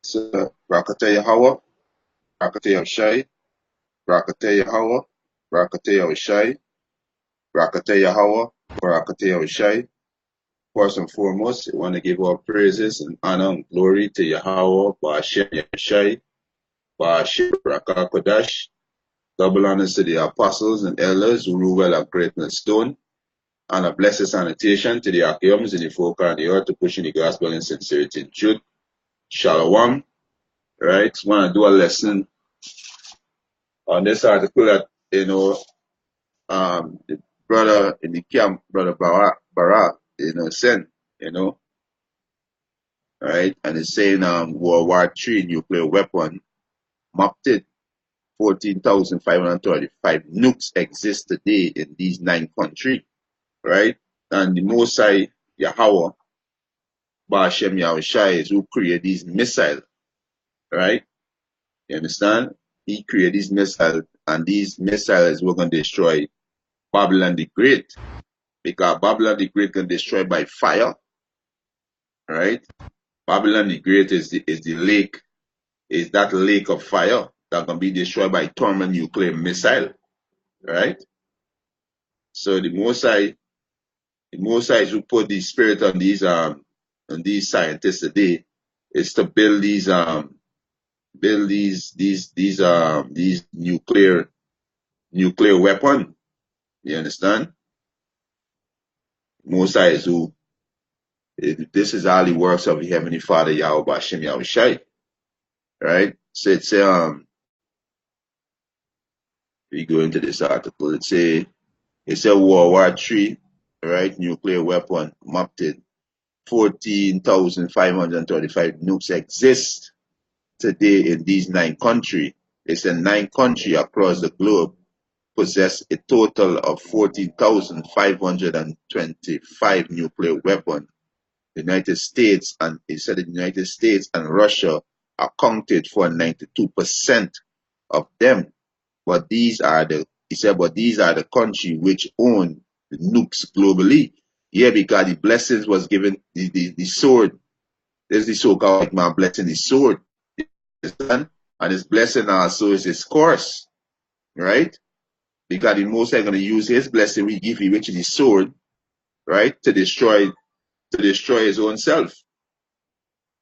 So, Rakata Yahweh, Rakata Yahshai, Rakata Yahweh, Rakata Yahshai, Rakata Yahweh, Rakata Yahshai. First and foremost, I want to give all praises and honor and glory to Yahweh, Ba'ashem Yahshai, Ba'ashem Rakakodash. Double honors to the apostles and elders who rule well at Great Stone, and a blessed sanitation to the Achaeums and the folk on the earth to pushing the gospel in sincerity and truth. Shalom. Right? Want to do a lesson on this article that, the brother in the camp, Brother Barak, sent, right? And it's saying World War III nuclear weapon mapped it. 14,535 nukes exist today in these 9 countries, right? And the Mosai Yahweh, Ba'ashem Yahushai, is who created these missiles, right? You understand? He created these missiles, and these missiles were going to destroy Babylon the Great, because Babylon the Great can destroy by fire, right? Babylon the Great is the lake, is that lake of fire that can be destroyed by thermonuclear missile, right? So the Mosai who put the spirit on these scientists today is to build these nuclear weapon. You understand? Mosai is who. This is all the works of the Heavenly Father Yahweh Ba'ashem Yahushai, right? So it's we go into this article. It's a World War III, right? Nuclear weapon mapped it. 14,535 nukes exist today in these 9 countries. It's in 9 countries across the globe possess a total of 14,525 nuclear weapons. The United States and Russia accounted for 92% of them. But these are the countries which own the nukes globally. Yeah, because the blessings was given the sword. There's the so-called white man blessing the sword. And his blessing also is his curse. Right? Because the Most High going to use his blessing we give you, which is the sword, right, to destroy his own self.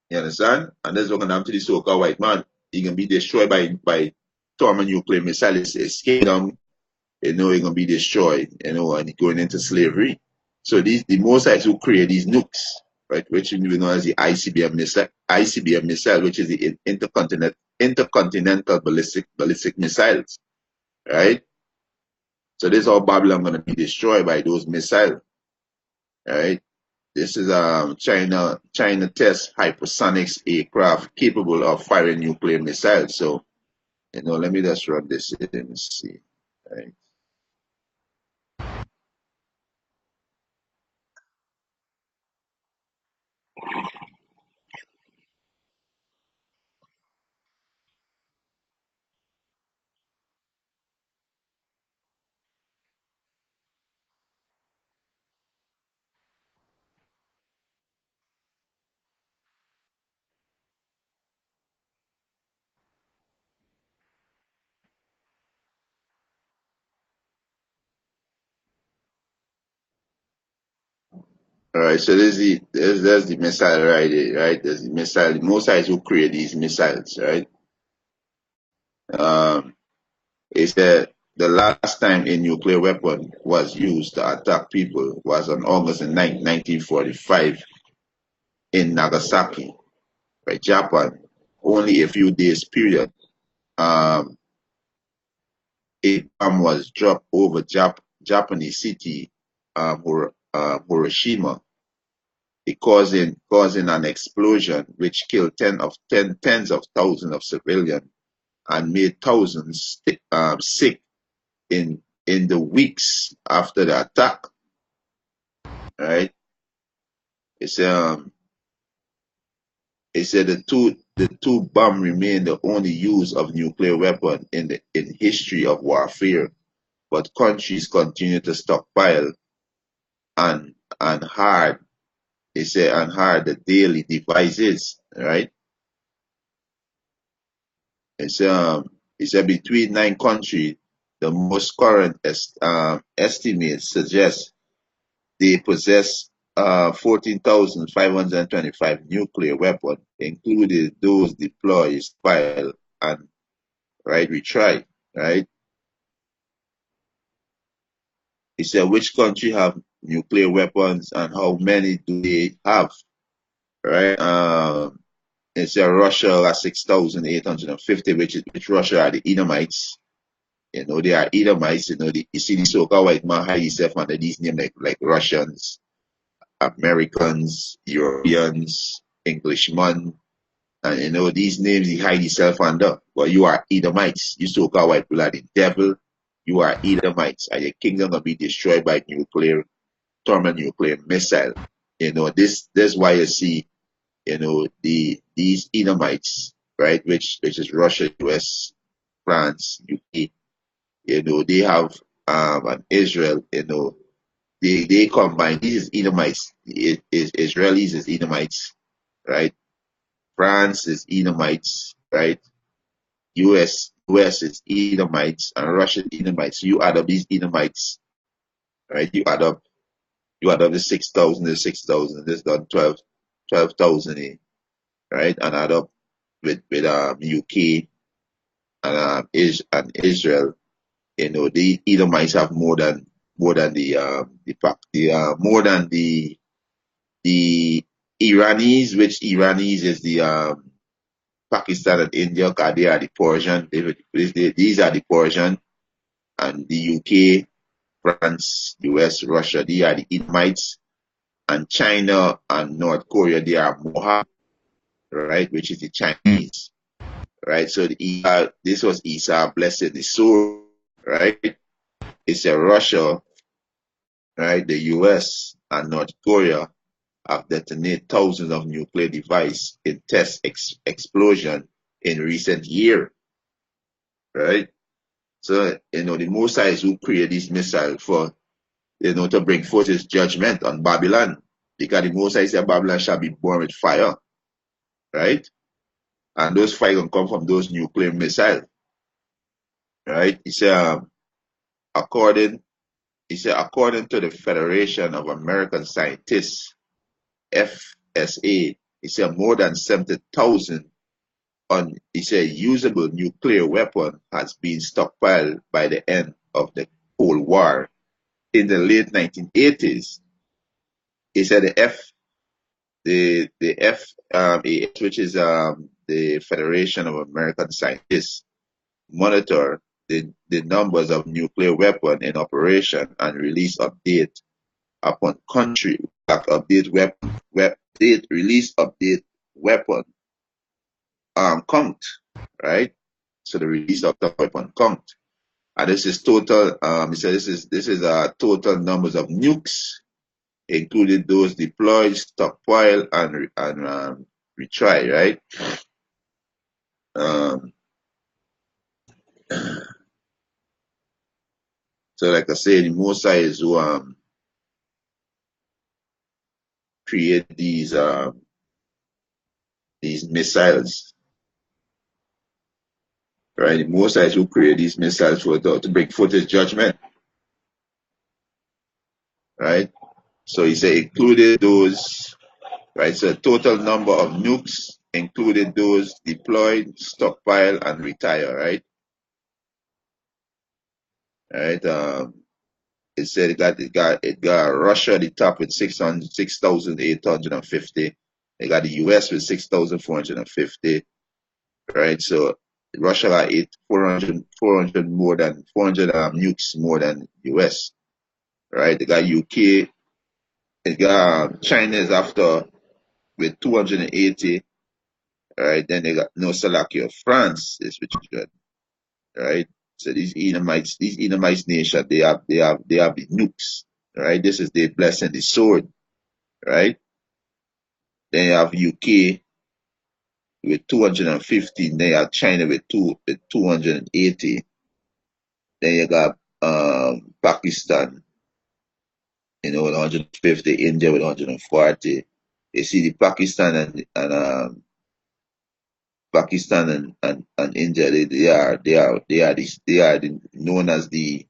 You understand? And that's what going to happen to the so-called white man. He can be destroyed by thermonuclear missiles. His kingdom, he going to be destroyed, and going into slavery. So the Most High who create these nukes, right, which we know as the ICBM missile, which is the intercontinental ballistic missiles, right? So this is how Babylon going to be destroyed by those missiles, right? This is China tests hypersonics aircraft capable of firing nuclear missiles. So, let me just run this in and see, right? All right, so there's the missile right there, right? There's the missile. The missiles who create these missiles, right? It's the last time a nuclear weapon was used to attack people was on August 9, 1945 in Nagasaki, right, Japan. Only a few days period, um, a bomb was dropped over Japanese city, Hiroshima, causing an explosion which killed tens of thousands of civilians and made thousands sick in the weeks after the attack. Right? It said the two bombs remain the only use of nuclear weapon in history of warfare, but countries continue to stockpile and hard the daily devices, right? It's it's a between 9 countries. The most current estimates suggest they possess 14,525 nuclear weapons, including those deployed, spy, and right retry. Right? It said which country have nuclear weapons and how many do they have? Right? It said Russia has 6,850, which Russia are the Edomites. You know, they are Edomites. You know, you see the so-called white man hide himself under these names like Russians, Americans, Europeans, Englishmen, and you know these names he hide himself under. But you are Edomites. You so-called white people are the devil. You are Edomites, and your kingdom will be destroyed by thermonuclear missile. You know this why you see you know these Edomites, right, which is Russia, US, France, UK. You know they have and Israel. You know they combine. This is Edomites. Israelis is Edomites, right? France is Edomites, right? US is Edomites, and Russia is Edomites. You add up these Edomites, right? You add up the 6,000. This done 12,000, right? And add up with UK and Israel. You know the Edomites have more than more than the Iranis, which Iranis is the Pakistan and India, because they are the Persian. These are the Persian, and the UK, France, US, Russia, they are the Edomites, and China and North Korea, they are Moha, right, which is the Chinese, right? So this was Esau blessed the sword, right? It's a Russia, right? The US and North Korea have detonated thousands of nuclear devices in test explosion in recent years, right? So, you know, the Most High is who created this missile for, you know, to bring forth his judgment on Babylon. Because the Most High said Babylon shall be born with fire, right? And those fire can come from those nuclear missiles, right? According, he said, according to the Federation of American Scientists, FSA, he said more than 70,000 he said usable nuclear weapon has been stockpiled by the end of the Cold War. In the late 1980s, he said the FAS, which is the Federation of American Scientists, monitor the numbers of nuclear weapons in operation and release update upon country release update weapon count, right? So the release of the weapon count. And this is total. He said this is total numbers of nukes, including those deployed, stockpile, and retry. Right. Um, so, like I said, the Mosai is who create these missiles. Right. The Mosai is who create these missiles to bring forth his judgment. Right. So he said included those. Right. So total number of nukes included those deployed, stockpile, and retire. Right. Right. It said it got Russia at the top with 6,850. They got the US with 6,450. Right. So Russia got 400 more than 400 nukes more than US. Right. They got UK. They got China is after with 280. Right. Then they got no Slovakia. France is with 100. Right. So these Edomites nation, they have the nukes. Right. This is the blessing, the sword. Right. Then you have UK with 215. Then you have China with 280. Then you got Pakistan, with 150. India with 140. You see the Pakistan Pakistan and India, they are known as the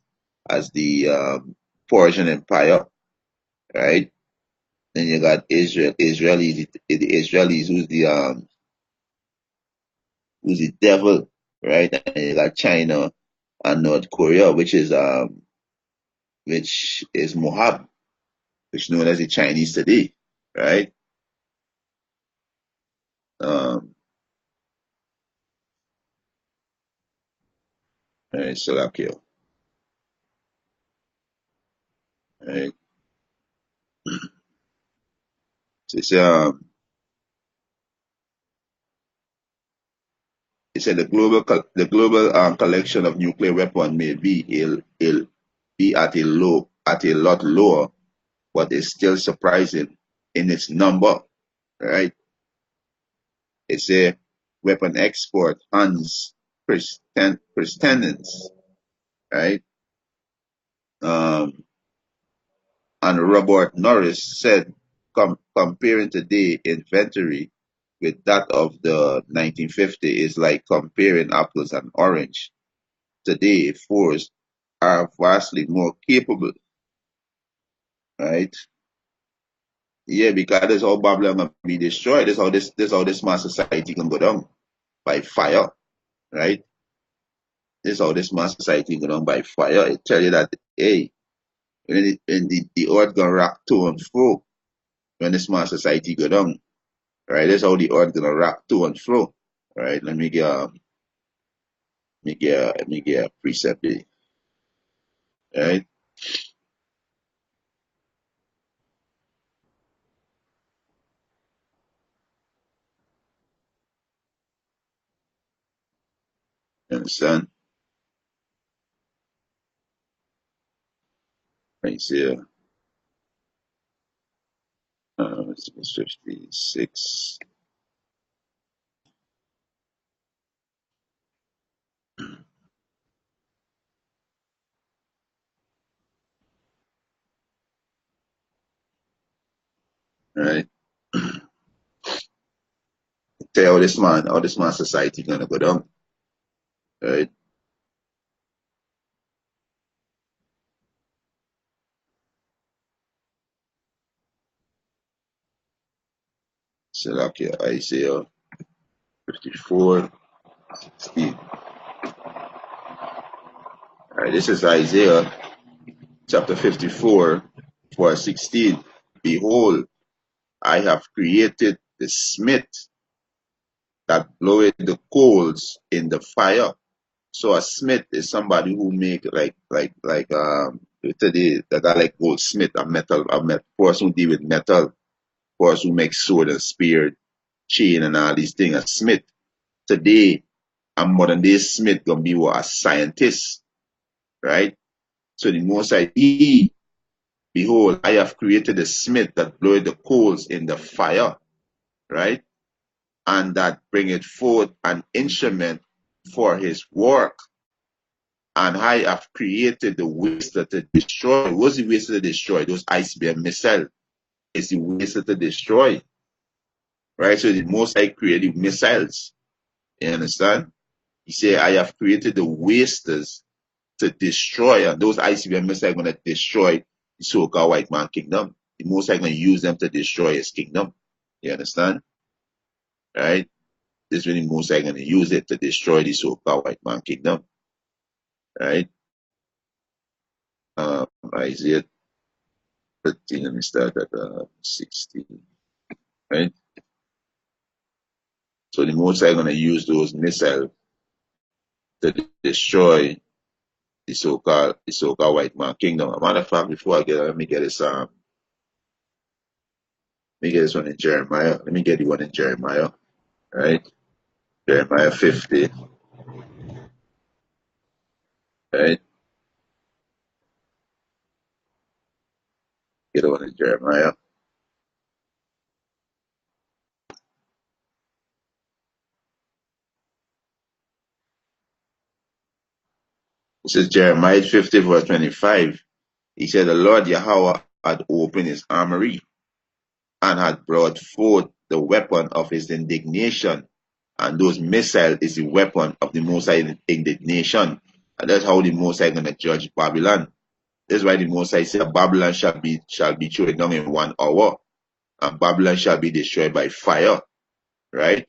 Persian Empire, right? Then you got Israel, the Israelis who's the devil, right? And you got China and North Korea, which is Mohab, which is known as the Chinese today, right? Um, right, so like you, right? So it said the global collection of nuclear weapons may be at a lot lower, but it's still surprising in its number, right? It's a weapon export Hans Christensen's, right? Um, and Robert Norris said, comparing today inventory with that of the 1950 is like comparing apples and orange. Today, fours are vastly more capable, right? Yeah, because this how Babylon gonna be destroyed. This mass society can go down by fire, right? This how this mass society go down by fire. It tell you that, hey, when the earth gonna rock to and fro when this mass society go down, right? That's how the earth gonna rock to and fro, right? Let me get a precept there, right? You understand? Right here, it's 56, right? Tell you how this man society gonna go down, right? So like here, Isaiah 54, 16. All right, this is Isaiah chapter 54, verse 16. Behold, I have created the smith that bloweth the coals in the fire. So a smith is somebody who make today that are like goldsmith, a person who deal with metal, person who makes sword and spear, chain and all these things. A smith today, a modern day smith gonna be what, a scientist, right? So the most I he behold, I have created a smith that bloweth the coals in the fire, right? And that bringeth forth an instrument for his work. And I have created the waster to destroy. What's the waster to destroy? Those ICBM missiles. It's the waster to destroy, right? So the most I created missiles. You understand? He said, I have created the wasters to destroy, and those ICBM missiles are going to destroy the so-called white man kingdom. The most I going to use them to destroy his kingdom. You understand? Right? This is when the most I going to use it to destroy the so-called white man kingdom. Right? Isaiah 13, let me start at 16. Right? So the most are going to use those missiles to destroy the so-called white man kingdom. A matter of fact, before I get it, let me get this one in Jeremiah. Let me get the one in Jeremiah, right? Jeremiah 50, right? Get the one in Jeremiah. This is Jeremiah 50, verse 25. He said, the Lord Yahweh had opened his armory and had brought forth the weapon of his indignation And those missiles is the weapon of the Most High indignation. And that's how the Most High gonna judge Babylon. That's why the Most High said Babylon shall be thrown down in 1 hour, and Babylon shall be destroyed by fire. Right?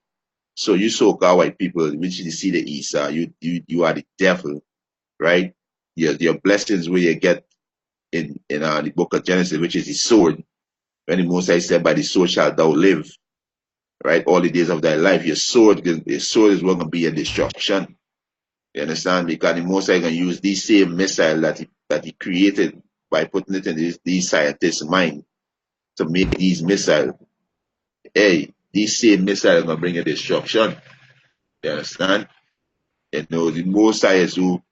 So you so-called white people, which you see the Esau, you are the devil, right? Your blessings where you get in the book of Genesis, which is the sword. When the Most High said, "By the sword shalt thou live," right? All the days of thy life, your sword is going to be a destruction. You understand? Because the Most High gonna use these same missile that he created by putting it in these scientists' mind to make these missiles. Hey, these same missiles are gonna bring a destruction. You understand? You know, the Most High is who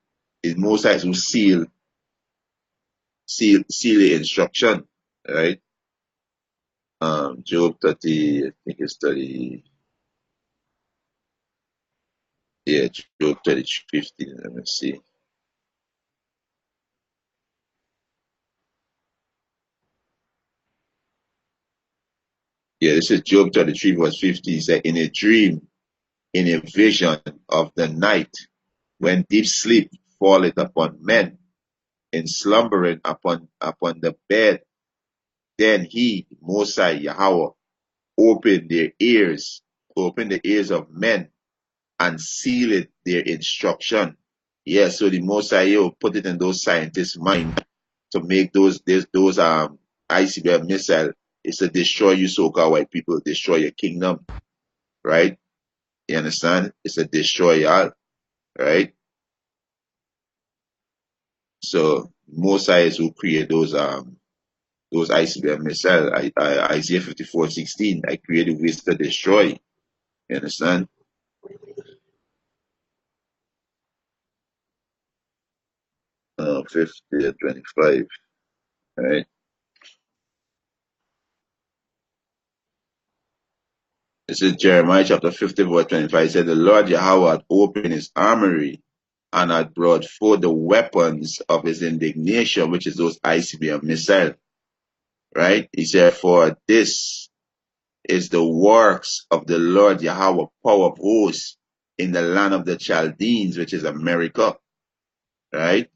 seal the instruction, right? Job 30, I think it's 30, yeah, Job 30, 15, let me see. Yeah, this is Job 33, verse 15. It said, in a dream, in a vision of the night, when deep sleep falleth upon men, in slumbering upon the bed, then he, Mosai Yahweh, opened the ears of men, and sealed their instruction. Yeah, so the Mosai will put it in those scientists' mind to make those ICBM missile is to destroy you so-called white people, destroy your kingdom, right? You understand? It's a destroy y'all, right? So Mosai is who create those ICBM missiles. Isaiah 54:16. I created ways to destroy. You understand? 50 and 25. Right? This is Jeremiah chapter 50, verse 25. It said, the Lord Yahweh had opened his armory and had brought forth the weapons of his indignation, which is those ICBM missiles. Right? He said, for this is the works of the Lord Yahweh, power of hosts, in the land of the Chaldeans, which is America. Right?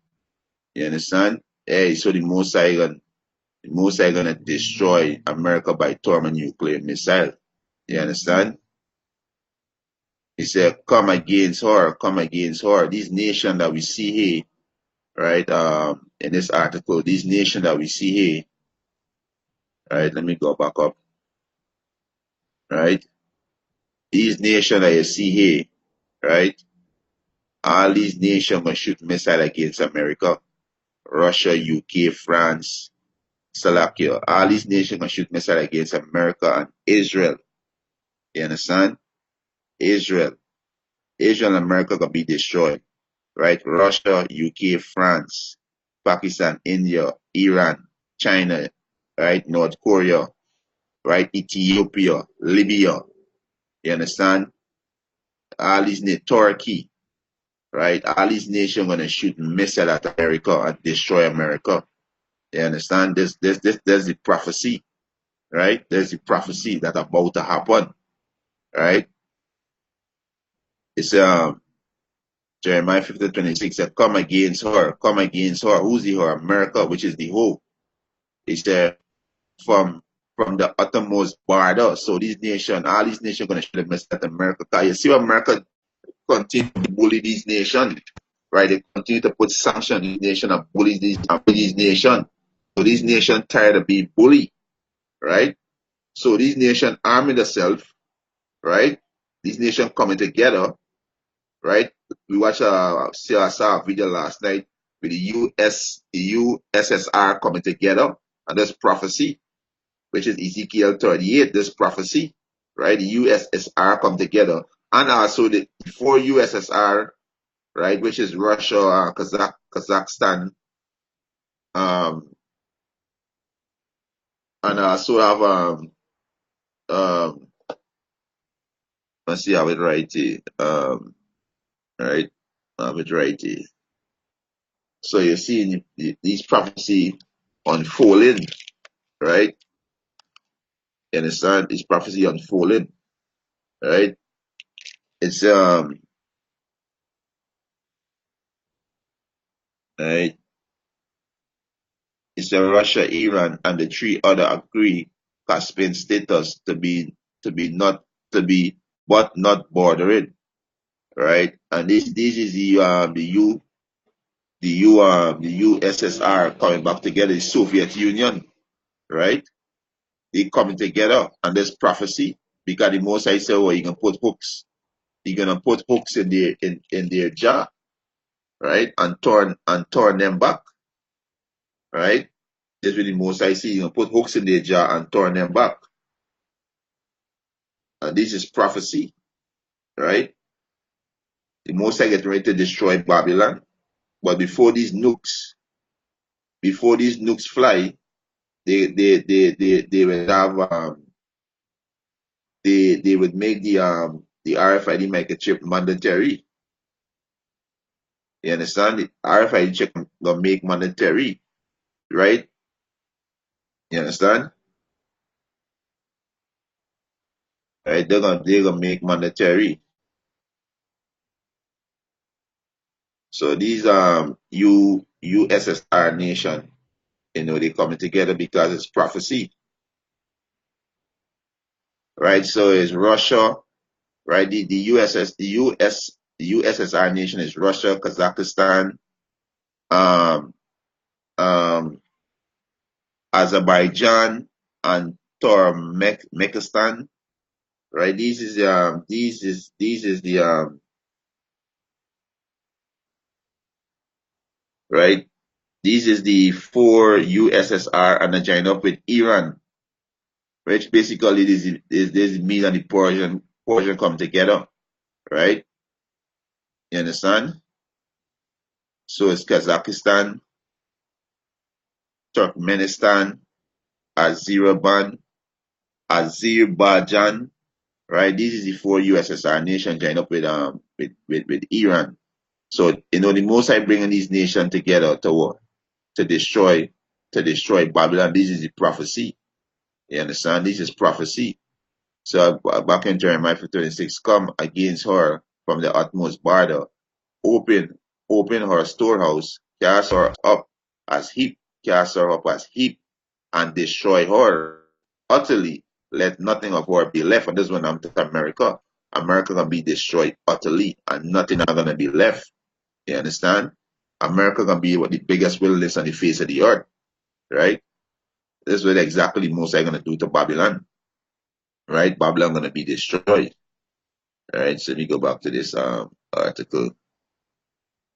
You understand? Hey, so the Most High gonna destroy America by thermonuclear missile. You understand? He said, come against her, come against her. These nations that we see here, right? In this article, these nations that we see here, right? Let me go back up, right? These nations that you see here, right? All these nations gonna shoot missile against America, Russia, UK, France, Slovakia. All these nations gonna shoot missile against America and Israel. You understand? Israel. Israel and America gonna be destroyed, right? Russia, UK, France, Pakistan, India, Iran, China, right? North Korea, right? Ethiopia, Libya. You understand? All these Turkey, right? All these nations gonna shoot missile at America and destroy America. You understand? There's the prophecy, right? There's the prophecy that about to happen, right? It's Jeremiah 50:26 said, come against her, come against her. Who's the her? America, which is the hope. He said, from the uttermost border. So all these nations gonna show them at America. Cause you see what America continue to bully these nations, right? They continue to put sanctions on these nations and bully these nations. So these nations tired of being bullied, right? So these nations arming themselves, right? These nations coming together, right? We watched I saw a video last night with the USSR coming together, and there's prophecy, which is Ezekiel 38, this prophecy, right? The USSR come together, and also the four USSR, right, which is Russia, Kazakhstan, um, and also have um, let's see how it right here, right, have it right here. So you're seeing these prophecy unfolding, right? You understand? This prophecy unfolding, right? it's right. It's Russia, Iran, and the three other agree Caspian status to be not to be but not bordering, right? And this is the USSR coming back together, the Soviet Union, right? They coming together, and there's prophecy because the most I say, well, you can put hooks, you're gonna put hooks in their jaw, right, and turn them back, right? That's what the most I see. You can put hooks in their jaw and turn them back. And this is prophecy, right? The most I get ready to destroy Babylon, but before these nukes fly, they would have they would make the RFID microchip mandatory. You understand? The RFID chip gonna make mandatory, right? You understand? Right? They're gonna make mandatory. So these USSR nation, they coming together because it's prophecy, right? So it's Russia, right? The USSR nation is Russia, Kazakhstan, um, um, Azerbaijan, and Turkmenistan, right? These is the right. These is the four USSR and they join up with Iran, which basically this Medes and the Persian come together, right? You understand? So it's Kazakhstan, Turkmenistan, Azerbaijan, right? This is the four USSR nations joined up with Iran. So the most I bringing these nations together to destroy Babylon. This is the prophecy. You understand? This is prophecy. So back in Jeremiah 26, come against her from the utmost border, open her storehouse, cast her up as heap, and destroy her utterly. Let nothing of her be left. And this one I'm to America. America gonna be destroyed utterly, and nothing are gonna be left. You understand? America gonna be what the biggest wilderness on the face of the earth, right? This is what exactly most are gonna do to Babylon, right? Babylon gonna be destroyed, right? So let me go back to this article.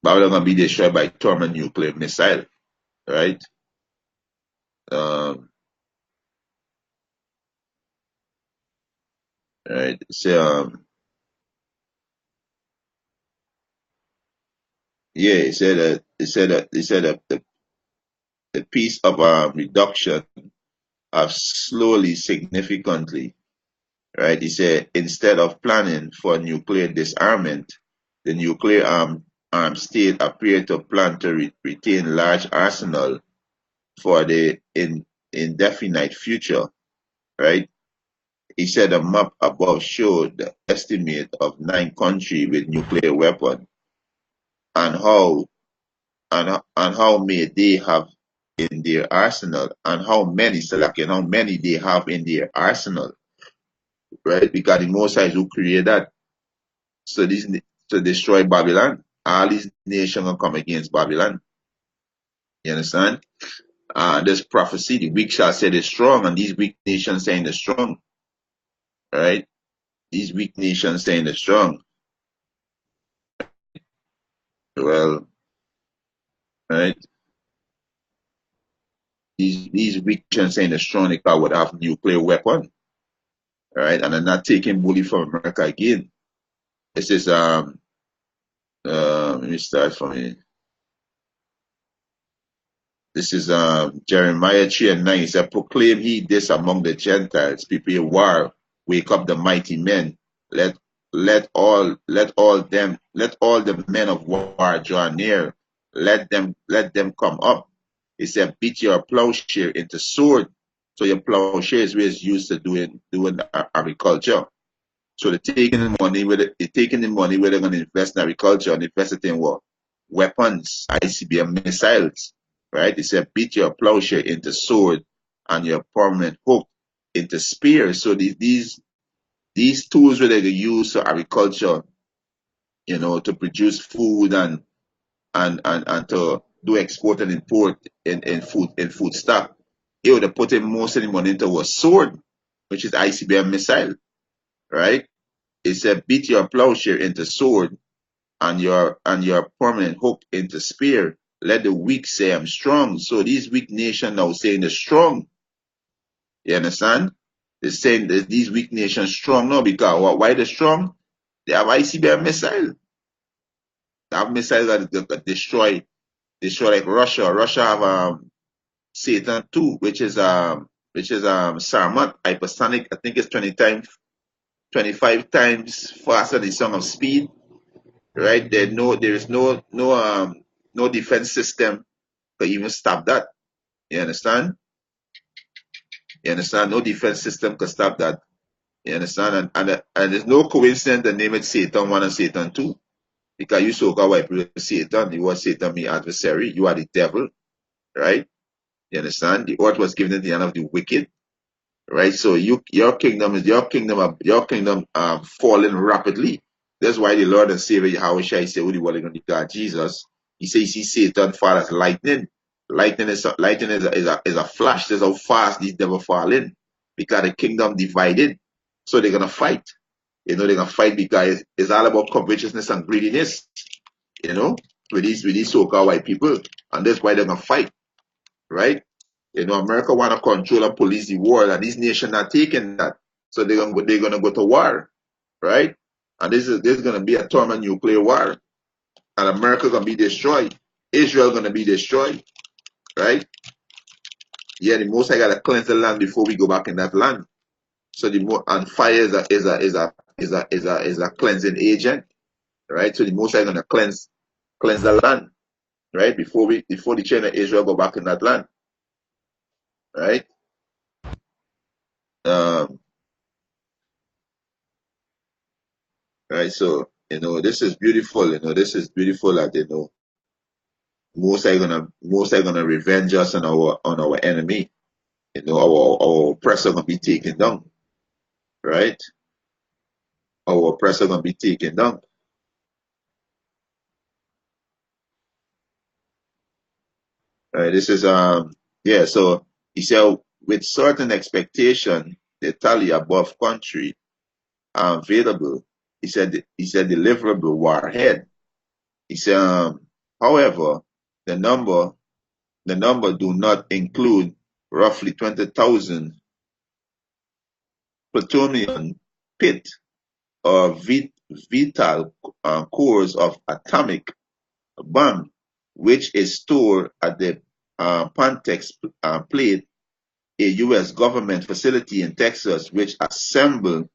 Babylon gonna be destroyed by thermonuclear missile, right? Um, right. So yeah, it said that the piece of reduction have slowly significantly, right? He said instead of planning for nuclear disarmament, the nuclear armed state appeared to plan to retain large arsenal for the indefinite future, right? He said a map above showed the estimate of 9 countries with nuclear weapons and how many they have in their arsenal and how many select and how many they have in their arsenal, right? Because the Mosai who created that. So this to destroy Babylon. All these nations gonna come against Babylon. You understand? This prophecy, the weak shall say they're strong, and these weak nations saying they're strong, right? These weak nations saying they're strong. Well, right? These weak nations saying they're strong, they would have nuclear weapon, right? And they're not taking bully from America again. This is let me start from here. This is Jeremiah 3:9. It said, proclaim he this among the Gentiles, prepare war, wake up the mighty men, let all the men of war draw near, let them come up. He said, beat your plowshare into sword. So your plowshare is where it's used to doing agriculture. So they're taking the money where they're going to invest in agriculture and invest it in what? Weapons, ICBM missiles, right? They said beat your plowshare into sword and your permanent hook into spear. So these tools where they can use for agriculture, to produce food and to do export and import in food stock. They would have put in most of the money into a sword, which is ICBM missile, right? It said beat your plowshare into sword and your permanent hook into spear. Let the weak say I'm strong. So these weak nations now saying they're strong. You understand? They're saying that these weak nations strong now because why they're strong? They have ICBM missile. They have missiles that destroy like Russia. Russia have Satan 2, which is Sarmat hypersonic. I think it's 25 times faster than the sound of speed. Right? There is no defense system to even stop that. You understand? You understand? No defense system can stop that. You understand? And there's no coincidence the name it Satan 1 and Satan 2. Because you so called white people Satan, you are Satan, my adversary, you are the devil, right? You understand? The earth was given in the hand of the wicked, right? So your kingdom falling rapidly. That's why the Lord and Savior Yahweh Shai said, "What you going to God Jesus?" He says, "He sees Satan fall as lightning. Lightning is a flash. That's how fast these devils fall in, because the kingdom divided. So they're gonna fight. They're gonna fight because it's all about covetousness and greediness. With these so-called white people, and that's why they're gonna fight, right? America want to control and police the world, and these nations are taking that. So they're gonna go to war, right? And this is gonna be a thermonuclear war, and America gonna be destroyed. Israel gonna be destroyed, right? Yeah, the Most High gotta cleanse the land before we go back in that land. So and fire is a cleansing agent, right? So the Most High gonna cleanse the land, right? Before the children of Israel go back in that land, right? Um, right. So this is beautiful. This is beautiful that Most High gonna revenge us on our enemy. Our oppressor gonna be taken down, right? Our oppressor gonna be taken down. Right. This is yeah. So he said with certain expectation, the tally above country are available. He said deliverable warhead. He said, however, the number the number do not include roughly 20,000 plutonium pit or vital cores of atomic bomb, which is stored at the Pantex Plate, a U.S. government facility in Texas, which assemble,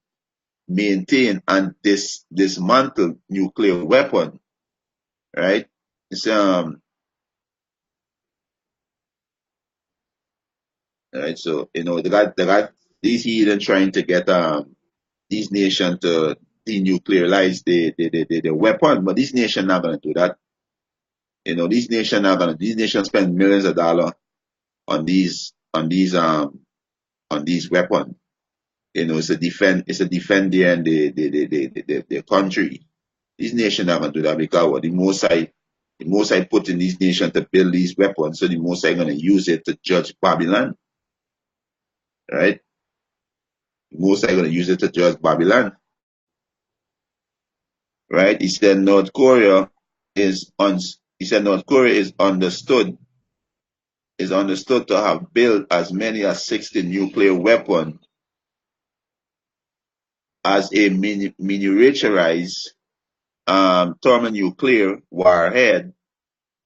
maintain, and dismantle nuclear weapon. Right? It's right. So they got these heathen trying to get these nations to denuclearize the weapon, but these nations not gonna do that. These nations spend millions of dollars on these weapons. It's a defend the country. These nations are gonna do that because what the most I put in these nations to build these weapons, so the most I gonna use it to judge Babylon, right? The most I gonna use it to judge Babylon, right? He said North Korea is understood to have built as many as 60 nuclear weapons as a miniaturized thermonuclear warhead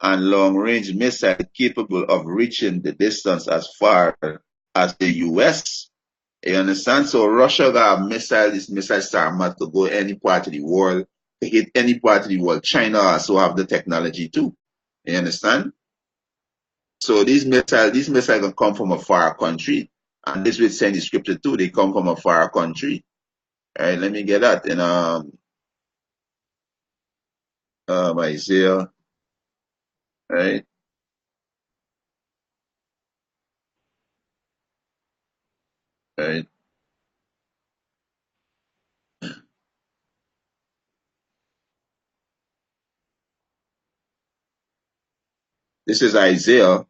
and long-range missile capable of reaching the distance as far as the U.S. You understand? So Russia got a missile. This missile Sarmat to go any part of the world, to hit any part of the world. China also have the technology too. You understand? So these missiles can come from a far country, and this will send the scripture too. They come from a far country. Right, let me get that in Isaiah, right? Right. This is Isaiah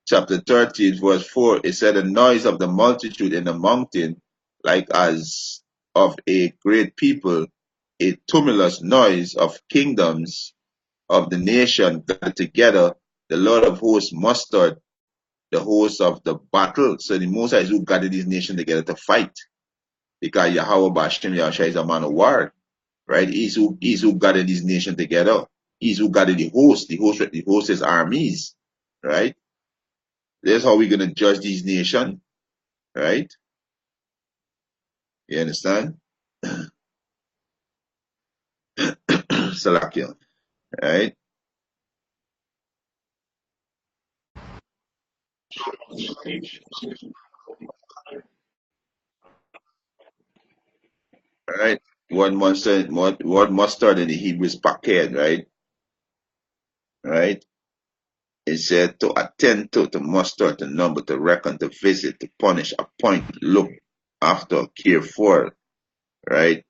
chapter 13, verse 4. It said, the noise of the multitude in the mountain, like as of a great people, a tumultuous noise of kingdoms of the nation gathered together. The Lord of hosts mustered the hosts of the battle. So the Most High is who gathered these nations together to fight. Because Yahweh Bashem Yahshua is a man of war, right? He's who gathered these nations together. He's who gathered the host is armies, right? That's how we're gonna judge these nations, right? You understand? Salakia, right? Right? What mustard in the Hebrew is paked, right? Right? It said to attend to muster, to number, to reckon, to visit, to punish, appoint, look after, care for, right?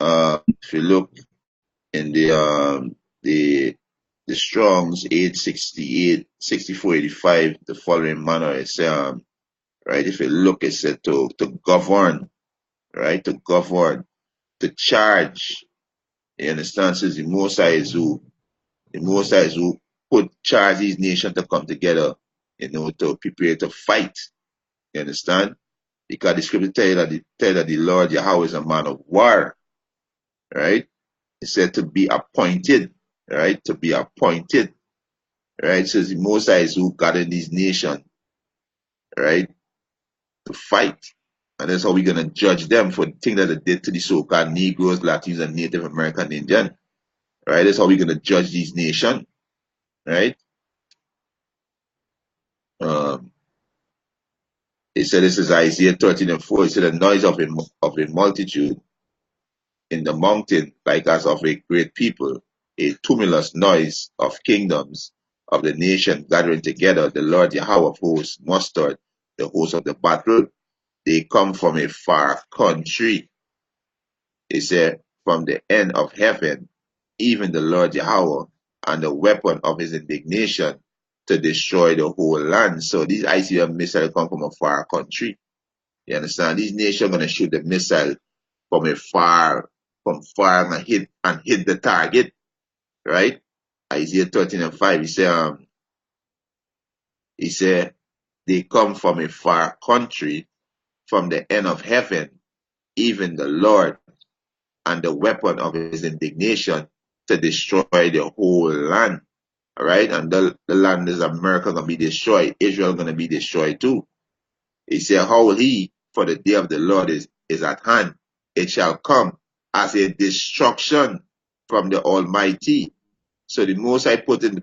If you look in the Strong's 868, 6485, the following manner, it's right. If you look, it said to govern, right? To govern, to charge. You understand? Says the Most High is who put charge these nations to come together, to prepare to fight. You understand? Because the scripture tell that the Lord Yahweh is a man of war, right? It said to be appointed, right? To be appointed, right? So the Most High is who gathered these nations, right? To fight. And that's how we're going to judge them for the thing that they did to the so-called Negroes, Latinos, and Native American Indian, right? That's how we're going to judge these nations, right? Um, it said, this is Isaiah 13 and 4. It said, the noise of a multitude in the mountain, like as of a great people, a tumultuous noise of kingdoms of the nation gathering together. The Lord Yahweh of hosts mustered the host of the battle. They come from a far country. He said, from the end of heaven, even the Lord Yahweh, and the weapon of his indignation to destroy the whole land. So these ICBM missiles come from a far country. You understand? These nations are gonna shoot the missile from far and hit the target, right? Isaiah 13 and 5. He said, they come from a far country, from the end of heaven, even the Lord, and the weapon of his indignation to destroy the whole land. All right, and the land is America gonna be destroyed, Israel gonna be destroyed too. He said, how will he, for the day of the Lord is at hand, it shall come as a destruction from the Almighty. So the Most High put it in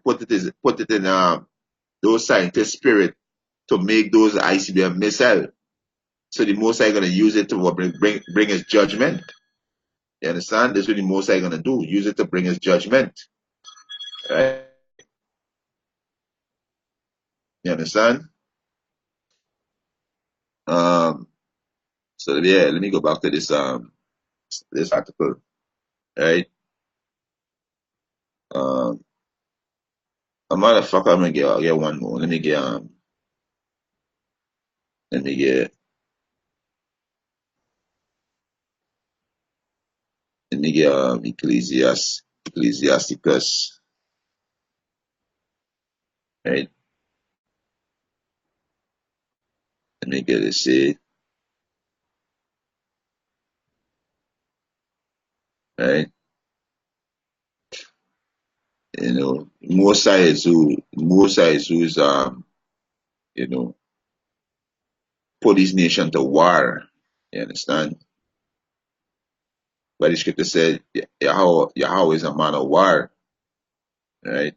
those scientists' spirit to make those ICBM missiles. So the Most High gonna use it to bring his judgment. You understand? That's what the Most High gonna do. Use it to bring his judgment. Right? You understand? Um. So yeah, let me go back to this article. Right? Um. A motherfucker, I'm gonna get one more. Let me get Ecclesiasticus. Right? Let me get it. Say, right? Most High is who's you know put his nation to war. You understand? But the scripture said Yahweh is a man of war, right?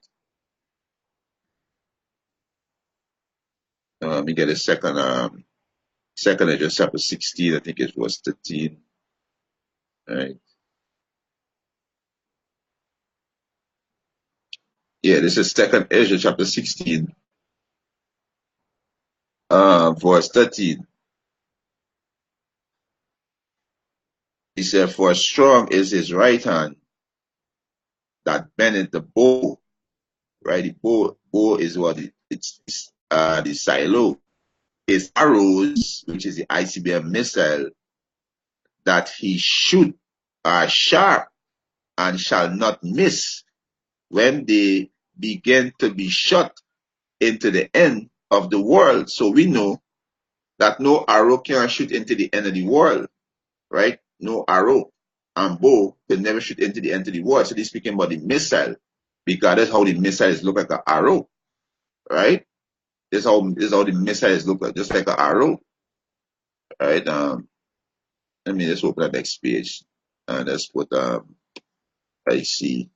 Let me get a second Second Edge chapter 16, I think it was 13. Right. Yeah, this is Second Ezra chapter 16, verse 13. He said, "For strong is his right hand that bendeth the bow." Right? The bow is what it's the silo. His arrows, which is the ICBM missile, that he shoot are sharp and shall not miss when they begin to be shot into the end of the world. So we know that no arrow can shoot into the end of the world, right? No arrow and bow can never shoot into the end of the world. So they're speaking about the missile, because that's how the missiles look like an arrow, right? This is how the missiles look like, just like an arrow, right? Let me just open the next page and let's put ICBM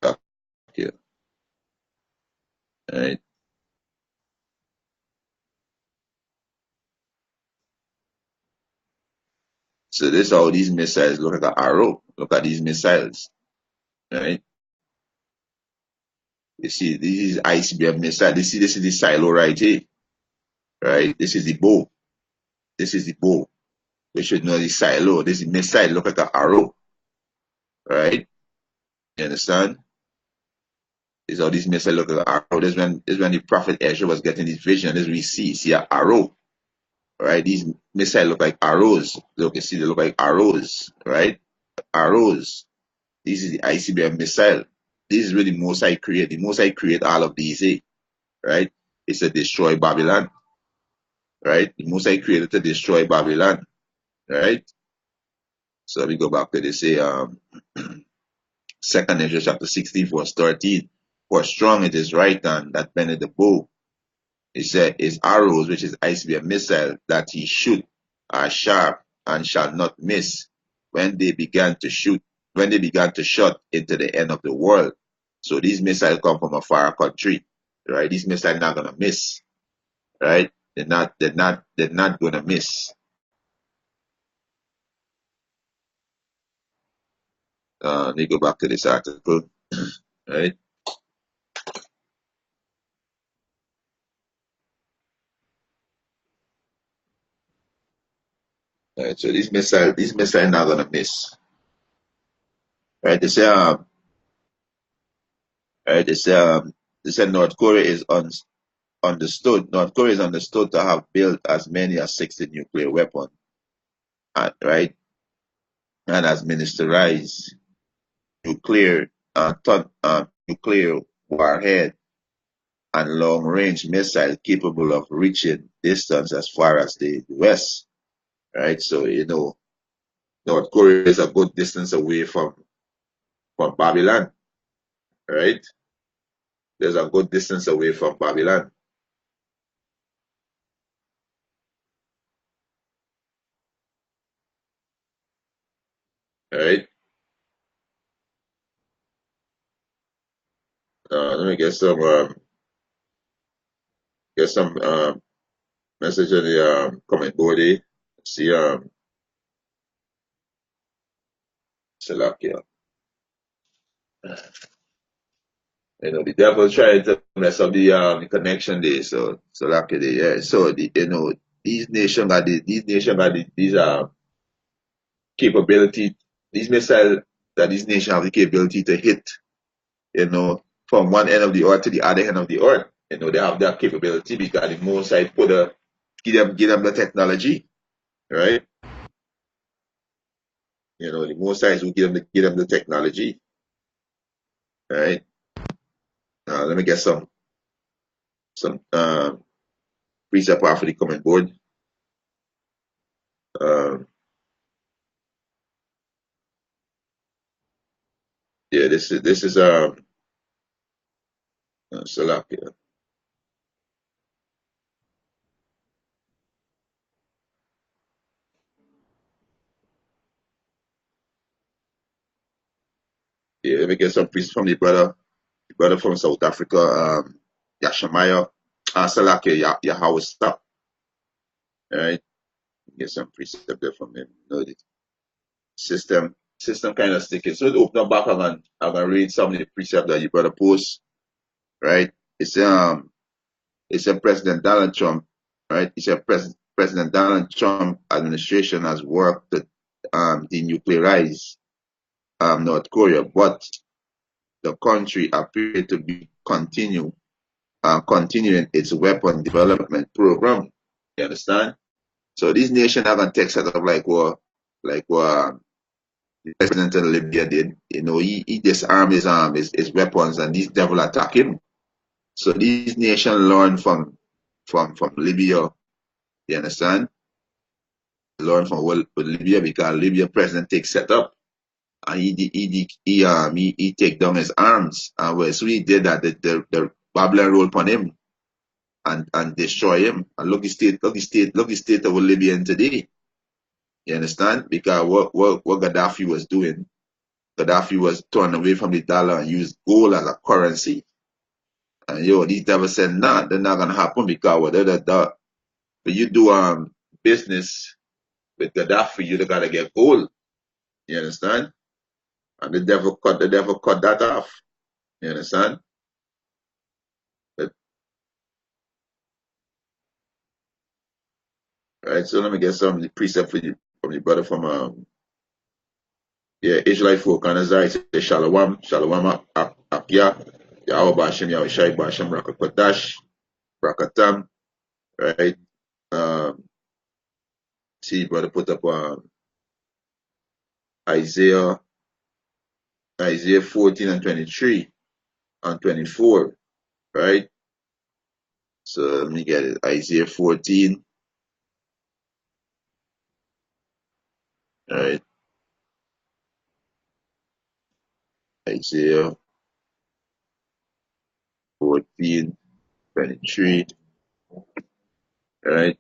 back here, right? So this is how these missiles look like an arrow. Look at these missiles, right? You see, this is ICBM missile. This is the silo right here, right? This is the bow. This is the bow. We should know the silo. This is missile look like an arrow, right? You understand? This is how these missiles look like an arrow. This when the prophet Ezra was getting his vision. This we see an arrow, right? These missiles look like arrows. Look, you see, they look like arrows, right? Arrows. This is the ICBM missile. This is really the Most High create. The Most High create all of these, right? It's to destroy Babylon, right? The Most High created to destroy Babylon, right? So we go back to this, say, Second Ezra chapter 16, verse 13. For strong it is right hand that bendeth the bow. It said, his arrows, which is ICBM missile, that he shoot are sharp and shall not miss when they began to shoot, when they began to shot into the end of the world. So these missiles come from a far country, right? These missiles not gonna miss, right? They're not gonna miss. Let me go back to this article, right? Right. So these missiles not gonna miss, right? They say North Korea is understood. North Korea is understood to have built as many as 60 nuclear weapons, right? And has militarized nuclear warhead and long-range missile capable of reaching distance as far as the US, right? So North Korea is a good distance away from Babylon, right? There's a good distance away from Babylon, right? Let me get some message on the comment board. See Salakia. The devil tried to mess up the connection there. So Salakia there, yeah. So these capability, these missiles that these nations have the capability to hit, from one end of the earth to the other end of the earth. They have that capability because the most I give them the technology, right? The most I will give them the technology, right? Let me get some precept off of the comment board. Um, yeah, this is Salakia. Yeah, let me get some precept from the brother from South Africa, Yashamaya. Salaki Yahweh stop. Right? Get some precept there from him. You know, the system kind of sticky. So to open up back, I'm gonna read some of the precepts that you better post. Right? It's a President Donald Trump. Right? It's a President Donald Trump administration has worked to denuclearize North Korea, but the country appeared to be continuing its weapon development program. You understand? So these nations are gonna take set up like what the president of Libya did. You know, he disarmed his weapons and these devil attack him. So these nations learn from Libya. You understand? Learn from what Libya, because Libya president take set up and he take down his arms. And when so he did that, the Babylon roll upon him and destroy him. And look the state of Libya in today. You understand? Because what Gaddafi was doing, Gaddafi was turning away from the dollar and used gold as a currency. And these devils said, nah, they're not gonna happen because when you do business with Gaddafi, you gotta get gold. You understand? And the devil cut that off. You understand? But, right, so let me get some of the precept for you from your brother from Israelite folk and Azai say Shalom, Shalom Akya, Yahweh Bashem, Yahweh Shai Bashem, Rakakwadash, Rakatam, right? Um, see, brother put up Isaiah 14 and 23 and 24, right? So let me get it. Isaiah 14, right? Isaiah 14, 23, right?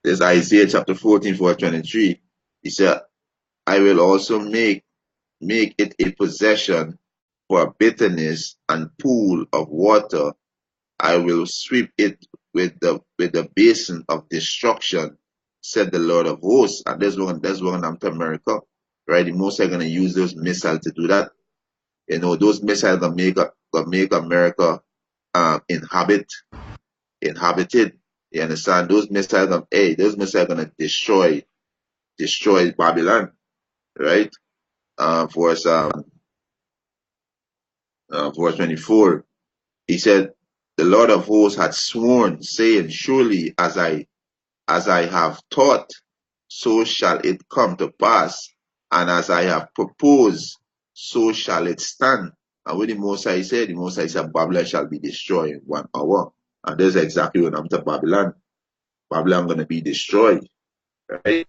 This Isaiah chapter 14, verse 23. He said, I will also make it a possession for a bitterness and pool of water. I will sweep it with the basin of destruction, said the Lord of hosts. And that's one I'm to America, right? The most are gonna use those missiles to do that. You know, those missiles gonna make America inhabited. You understand? Those missiles gonna destroy Babylon, right? Verse verse 24. He said, the Lord of hosts had sworn, saying, surely as I have taught, so shall it come to pass, and as I have proposed, so shall it stand. And when the Most High said, Babylon shall be destroyed in 1 hour. And that's exactly what happened to Babylon. Babylon gonna be destroyed, right?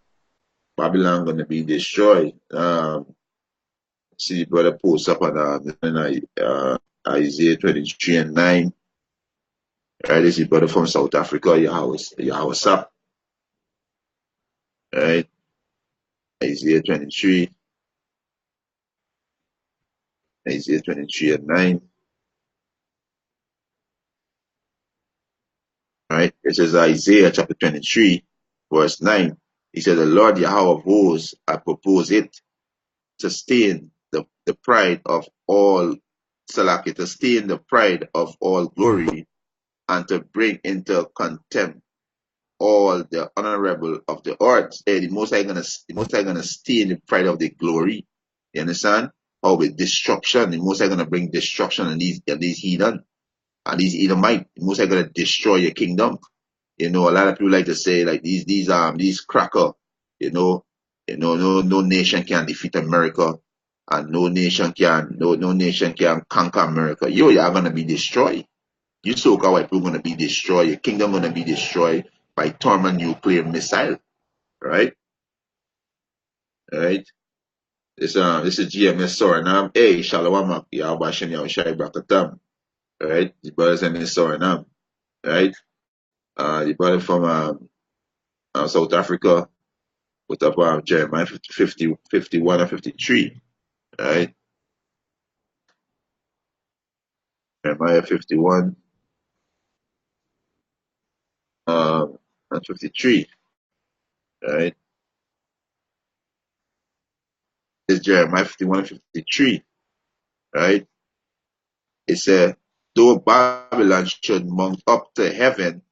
Babylon gonna be destroyed. See, brother post up on Isaiah 23 and 9. Right, this is brother from South Africa, Yahweh Sap. Right, Isaiah 23, Isaiah 23 and 9. Right, it says Isaiah chapter 23, verse 9. He said, the Lord Yahweh of hosts, I propose it, sustain the pride of all Salaki, to sustain the pride of all glory, and to bring into contempt all the honorable of the earth. The Most High gonna stay in the pride of the glory. You understand? Or with destruction, the Most High gonna bring destruction on these heathen and these Edomite. The Most High gonna destroy your kingdom. You know, a lot of people like to say like these cracker. No nation can defeat America, and no nation can conquer America. You're gonna be destroyed. You so-called white people gonna be destroyed. Your kingdom gonna be destroyed by thermonuclear missile, right? Right. This is GMS Suriname. Hey, Shalom, Yahweh Hashem, Yahweh Shai Brakatam. Right. The brothers in Suriname. Right. The brother from South Africa put up Jeremiah 51 and 53. Right? Jeremiah 51 and 53. Right? It's Jeremiah 51 and 53. Right? It said, though Babylon should mount up to heaven,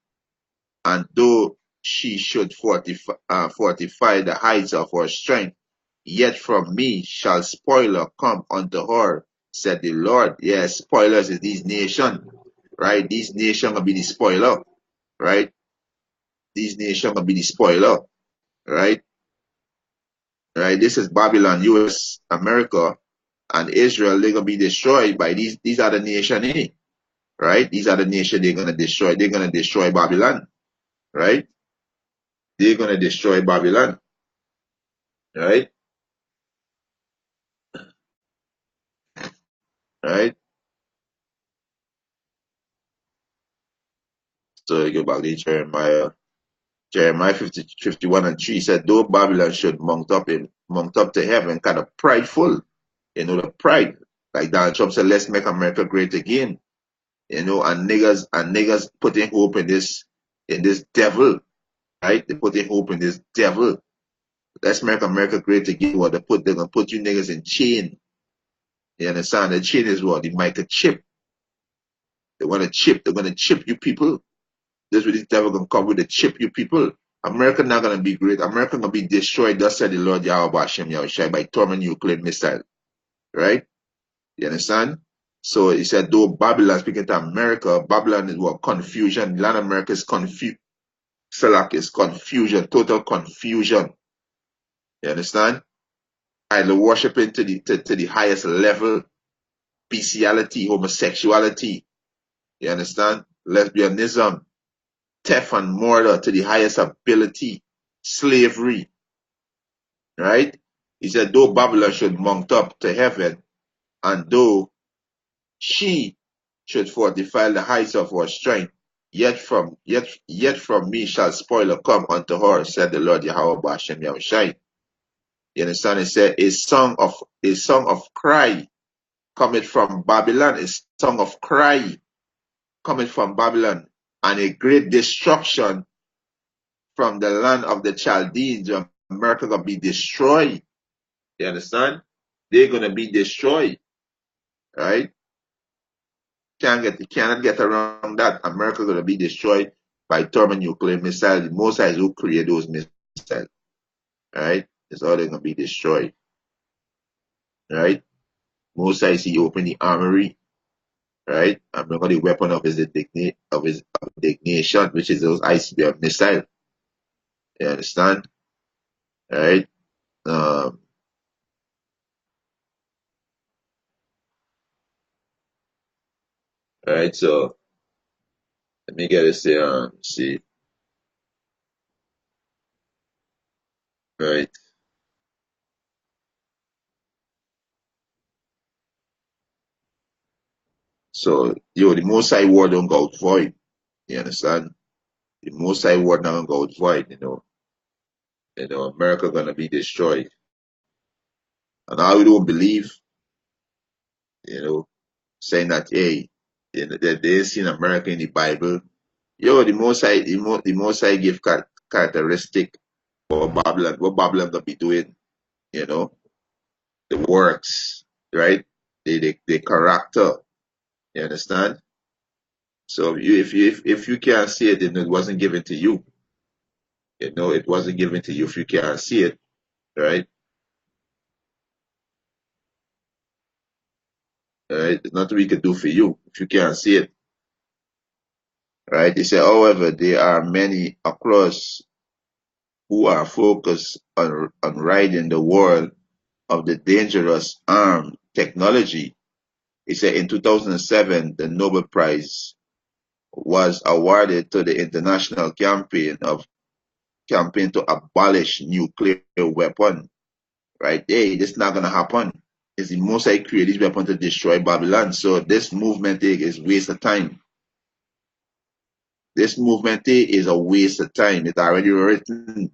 and though she should fortify the heights of her strength, yet from me shall spoiler come unto her, said the Lord. Yes, spoilers is these nations, right? These nations will be the spoiler, right? These nations will be the spoiler, right? Right? This is Babylon, US, America, and Israel. They're gonna be destroyed by these other nations, right? These are the nations they're gonna destroy. They're gonna destroy Babylon, right? They're gonna destroy Babylon, right? Right? So you go back to Jeremiah. Jeremiah 51 and 3 said, though Babylon should mount up to heaven, kind of prideful, the pride. Like Donald Trump said, let's make America great again. And niggas putting hope in this devil, right? They putting hope in this devil. Let's make America great again. What they're gonna put you niggas in chain. You understand? The chain is what? The microchip. They're gonna chip you people. This way this devil gonna come with a chip you people. America not gonna be great. America gonna be destroyed, thus said the Lord Yahweh Hashem Yahushai, by thermonuclear missile. Right? You understand? So he said, though Babylon, speaking to America, Babylon is what? Confusion. Land America is confused. Salak is confusion, total confusion. You understand? Idol worshiping to the highest level, bestiality, homosexuality. You understand? Lesbianism, theft and murder to the highest ability, slavery. Right? He said, though Babylon should mount up to heaven, and though she should fortify the heights of her strength, yet from me shall spoiler come unto her, said the Lord Yahweh Bashem Yahushai. You understand? It said, a song of cry cometh from Babylon, a song of cry cometh from Babylon, and a great destruction from the land of the Chaldeans. America gonna be destroyed. You understand? They're gonna be destroyed, right? Cannot get around that. America gonna be destroyed by thermonuclear missiles. The Most High who create those missiles, right? It's all they're gonna be destroyed, right? Most High see open the armory, right? And bring out the weapon of his indignation, which is those ICBM missiles. You understand, right? Um, right. So let me get this here. See, right. So the Most High word don't go out void. You understand? The Most High word not gonna go out void. America gonna be destroyed. And I don't believe, you know, saying that, hey, that they ain't seen America in the Bible. The Most High give characteristic what Babylon gonna be doing, you know, the works, right? The character, you understand? So if you can't see it, then it wasn't given to you. It wasn't given to you if you can't see it, right? Right? There's nothing we can do for you if you can't see it. Right? He said, however, there are many across who are focused on riding the world of the dangerous armed technology. He said in 2007, the Nobel Prize was awarded to the international campaign to abolish nuclear weapon. Right? Hey, this is not gonna happen. It's the Most High created this weapon to destroy Babylon. So this movement is waste of time. This movement is a waste of time. It's already written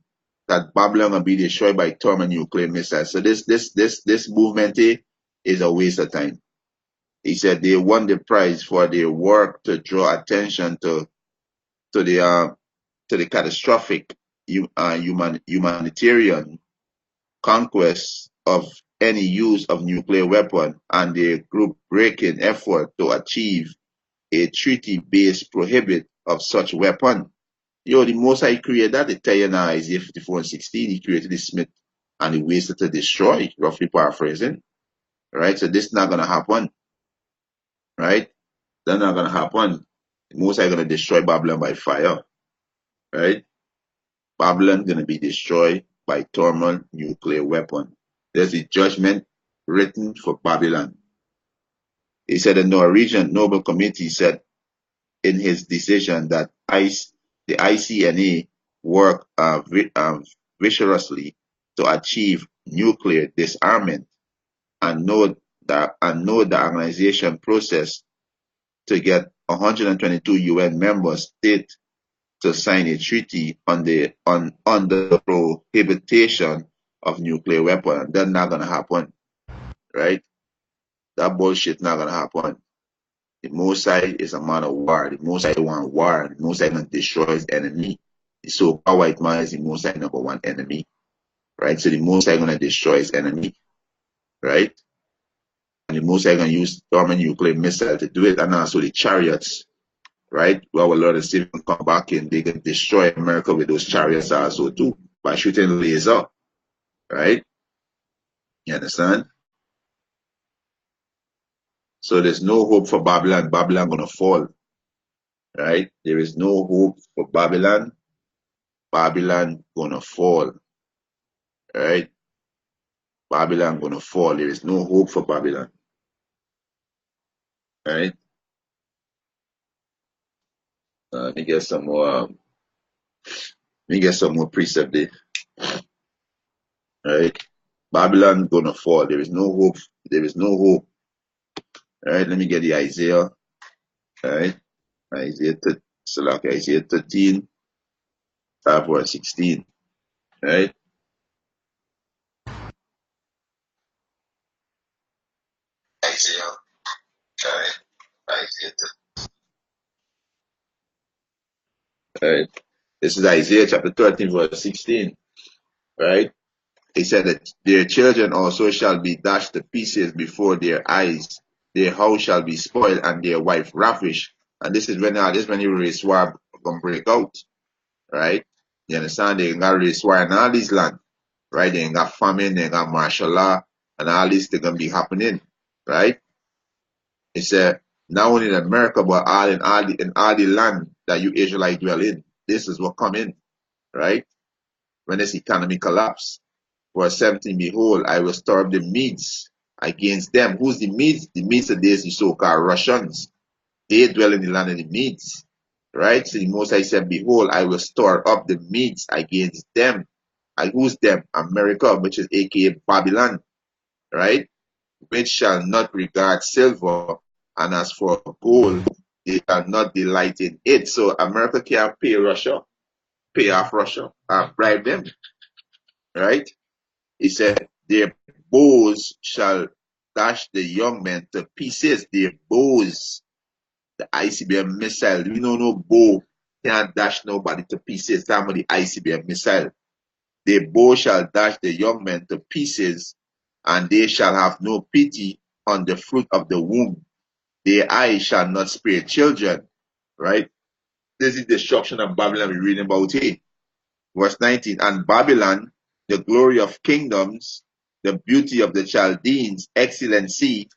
that Babylon will be destroyed by thermonuclear missiles. So this movement is a waste of time. He said they won the prize for their work to draw attention to the uh, to the catastrophic humanitarian conquest of any use of nuclear weapon and their group-breaking effort to achieve a treaty-based prohibit of such weapon. The most I created that, they tell you now, Isaiah 54 and 16, he created the smith and he wasted to destroy, roughly paraphrasing, right? So this is not going to happen, right? That's not going to happen. The most I going to destroy Babylon by fire, right? Babylon going to be destroyed by thermal nuclear weapon. There's a judgment written for Babylon. He said the Norwegian Nobel Committee said in his decision that the ICNA worked vigorously to achieve nuclear disarmament and know the organization process to get 122 UN member states to sign a treaty on the prohibition of nuclear weapons. That's not gonna happen, right? That bullshit not gonna happen. The Mosai is a man of war. The Mosai want war. The Mosai gonna destroy his enemy. The so-called white man is the Mosai number one enemy, right? So the Mosai gonna destroy his enemy, right? And the Mosai gonna use thermonuclear missile to do it, and also the chariots, right? Well, our Lord and Savior can come back in, they can destroy America with those chariots also too by shooting laser, right? You understand? So there's no hope for Babylon. Babylon gonna fall, right? There is no hope for Babylon. Babylon gonna fall, right? Babylon gonna fall. There is no hope for Babylon, right? Let me get some more. Let me get some more precept there, right? Babylon gonna fall. There is no hope. There is no hope, right? Let me get the Isaiah, right? Isaiah 13, 5 or 16, right? Isaiah, right? Isaiah, right? This is Isaiah chapter 13, verse 16, right? He said that their children also shall be dashed to pieces before their eyes. Their house shall be spoiled and their wife ravished. And this is when the race war gonna break out, right? You understand? They got race war in all these land, right? They got famine, they got martial law, and all this they gonna be happening, right? He said, not only in America, but in all the land that you Israelites dwell in. This is what come in, right? When this economy collapse. Verse 17, behold, I will stir up the Medes against them. Who's the Medes? The Medes are these the so-called Russians. They dwell in the land of the Medes, right? So the Most High said, behold, I will stir up the Medes against them. And who's them? America, which is aka Babylon, right? Which shall not regard silver, and as for gold, they shall not delight in it. So America can't pay Russia, pay off Russia, bribe them, right? He said, their bows shall dash the young men to pieces. Their bows, the ICBM missile. We know no bow can't dash nobody to pieces. Time of the ICBM missile. Their bow shall dash the young men to pieces, and they shall have no pity on the fruit of the womb. Their eyes shall not spare children. Right? This is destruction of Babylon we're reading about here. Verse 19, and Babylon, the glory of kingdoms, the beauty of the Chaldeans, excellency,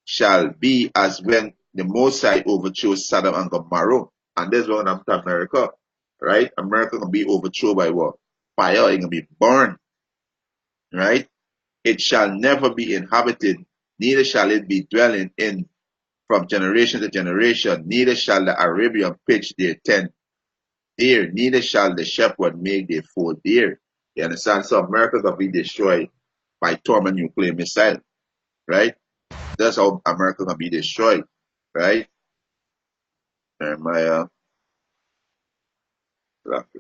shall be as when the Mosai overthrew Sodom and Gomorrah. And this one I'm to America, right? America gonna be overthrown by what? Fire, it gonna be burned, right? It shall never be inhabited, neither shall it be dwelling in from generation to generation, neither shall the Arabian pitch their tent there, neither shall the shepherd make their fold there. You understand? So America gonna be destroyed by thermonuclear missile, right? That's how America gonna be destroyed, right? Jeremiah,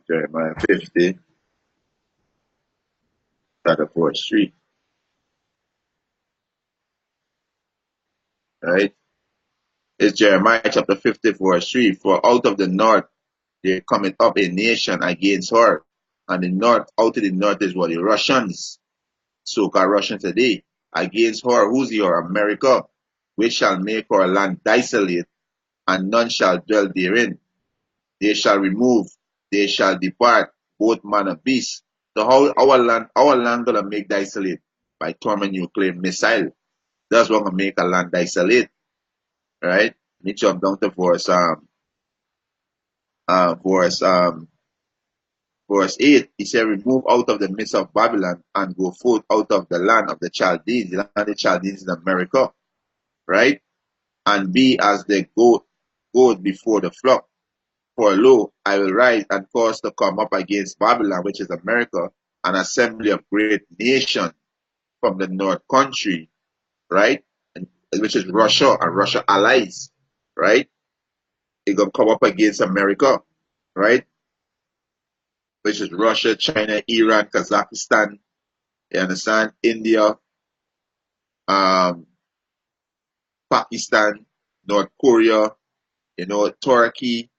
Jeremiah 50, chapter 4, 3. right? It's Jeremiah chapter 50, verse 3. For out of the north there cometh up a nation against her. And the north, out of the north is what the Russians, so-called Russians today, against her. Who's your America? Which shall make her land desolate, and none shall dwell therein. They shall remove, they shall depart, both man and beast. So how our land gonna make desolate? By thermonuclear missile. That's what gonna make a land desolate, right? Let me jump down to verse verse 8. He said, remove out of the midst of Babylon and go forth out of the land of the Chaldeans. The land of the Chaldeans in America, right? And be as the goat before the flock. For lo, I will rise and cause to come up against Babylon, which is America, an assembly of great nations from the north country, right? And, which is Russia and Russia allies, right? It gonna come up against America, right? Which is Russia, China, Iran, Kazakhstan, you understand? India, um, Pakistan, North Korea, Turkey,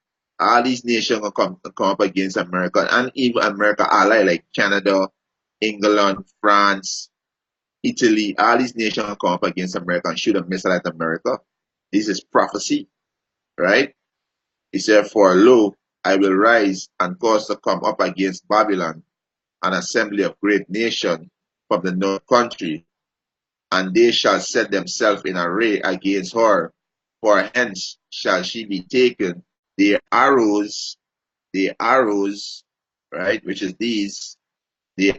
all these nations will come up against America, and even America ally like Canada, England, France, Italy, all these nations will come up against America and shoot a missile at America. This is prophecy, right? He said, for lo, I will rise and cause to come up against Babylon, an assembly of great nations from the north country, and they shall set themselves in array against her, for hence shall she be taken. The arrows, right, which is the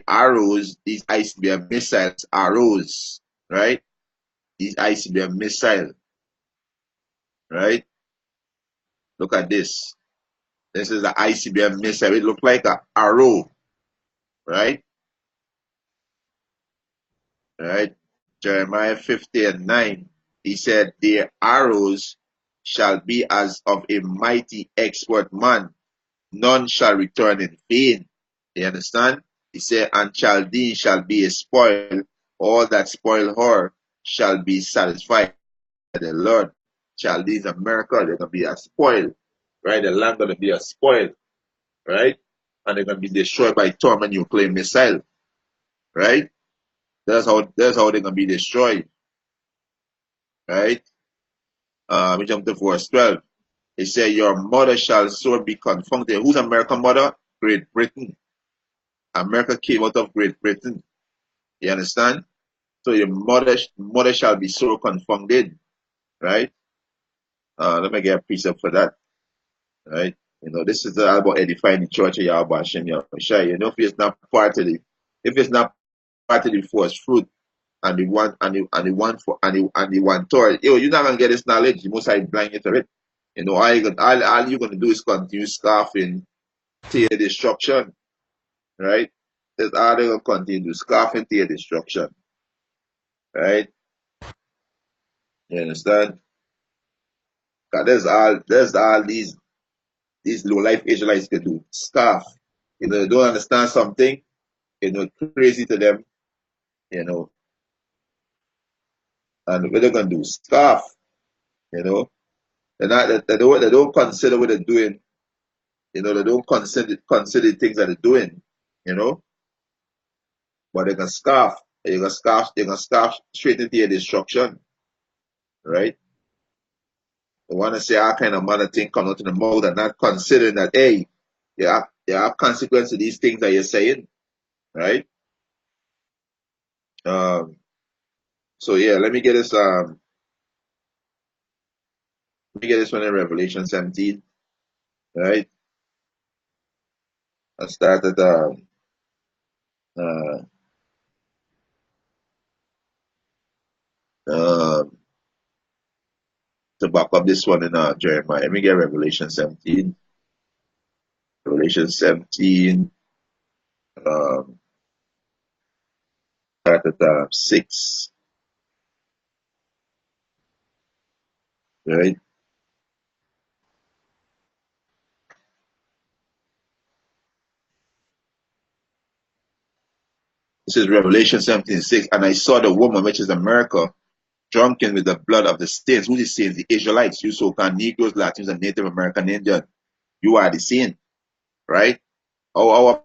arrows, these ICBM missiles, arrows, right? These ICBM missile, right? Look at this. This is the ICBM missile. It looks like an arrow, right? Right? Jeremiah 50 and 9. He said, their arrows shall be as of a mighty expert man. None shall return in vain. You understand? He said, and Chaldean shall be a spoil. All that spoil her shall be satisfied by the Lord. Chaldeans, America, they're going to be a spoil. Right? The land going to be a spoil. Right? And they're going to be destroyed by thermonuclear missile. Right? That's how they're going to be destroyed. Right? We jump to verse 12. It said, your mother shall sore be confounded. Who's American mother? Great Britain. America came out of Great Britain. You understand? So your mother shall be sore confounded. Right? Let me get a precept for that. Right? This is all about edifying the church of Yahweh Hashem Yahushua. If it's not part of the first fruit and the one and the one third, you're not gonna get this knowledge. You must have blind you to it. All you're gonna do is continue scoffing to your destruction, right? That's all they're gonna continue scoffing to your destruction, right? You understand? Because there's all these low life Israelites can do scoff. They don't understand something, crazy to them, you know, and what they're gonna do, scoff, you know. They don't consider what they're doing. They don't consider things that they're doing, you know. But they can scoff. They can scoff straight into your destruction, right? They want to say all kind of manner thing come out of the mouth and not considering that, hey, there are consequences to these things that you're saying, right? Um, so yeah, let me get this one in Revelation 17, right? I started uh, um to back up this one in Jeremiah. Let me get Revelation 17. Revelation 17, um, start at 6, right? This is Revelation 17:6. And I saw the woman, which is America, drunken with the blood of the saints. Who the saints? The Israelites, you so-called Negroes, Latins, and Native American Indian. You are the saint, right? Our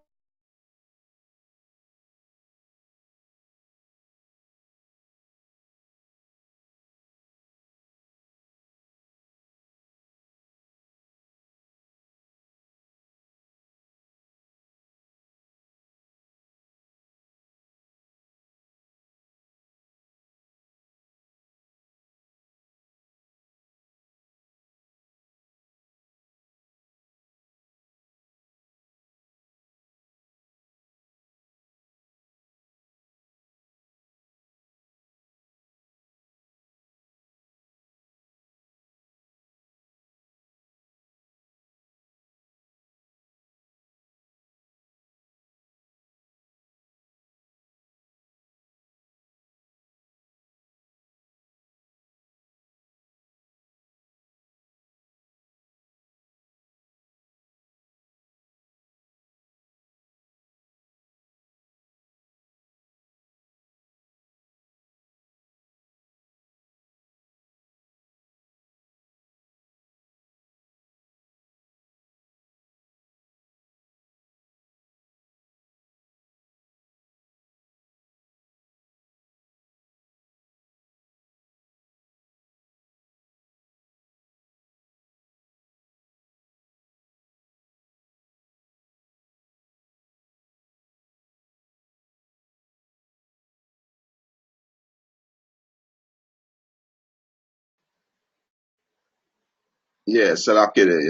yeah, Salakida,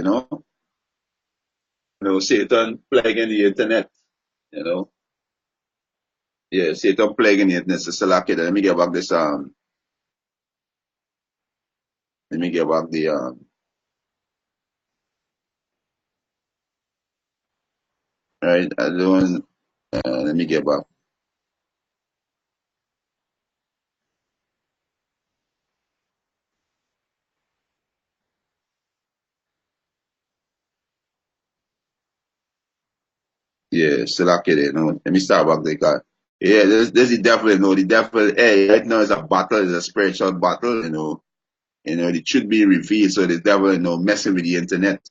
Satan plaguing the internet, you know. Yeah, Satan plaguing the internet, so Salakida. Let me get back this let me get back the right. I don't let me get back. Yeah, Salakida, Let me start back the. Yeah, this is definitely the devil. Hey, right now is a battle, it's a spiritual battle. It should be revealed. So the devil, messing with the internet.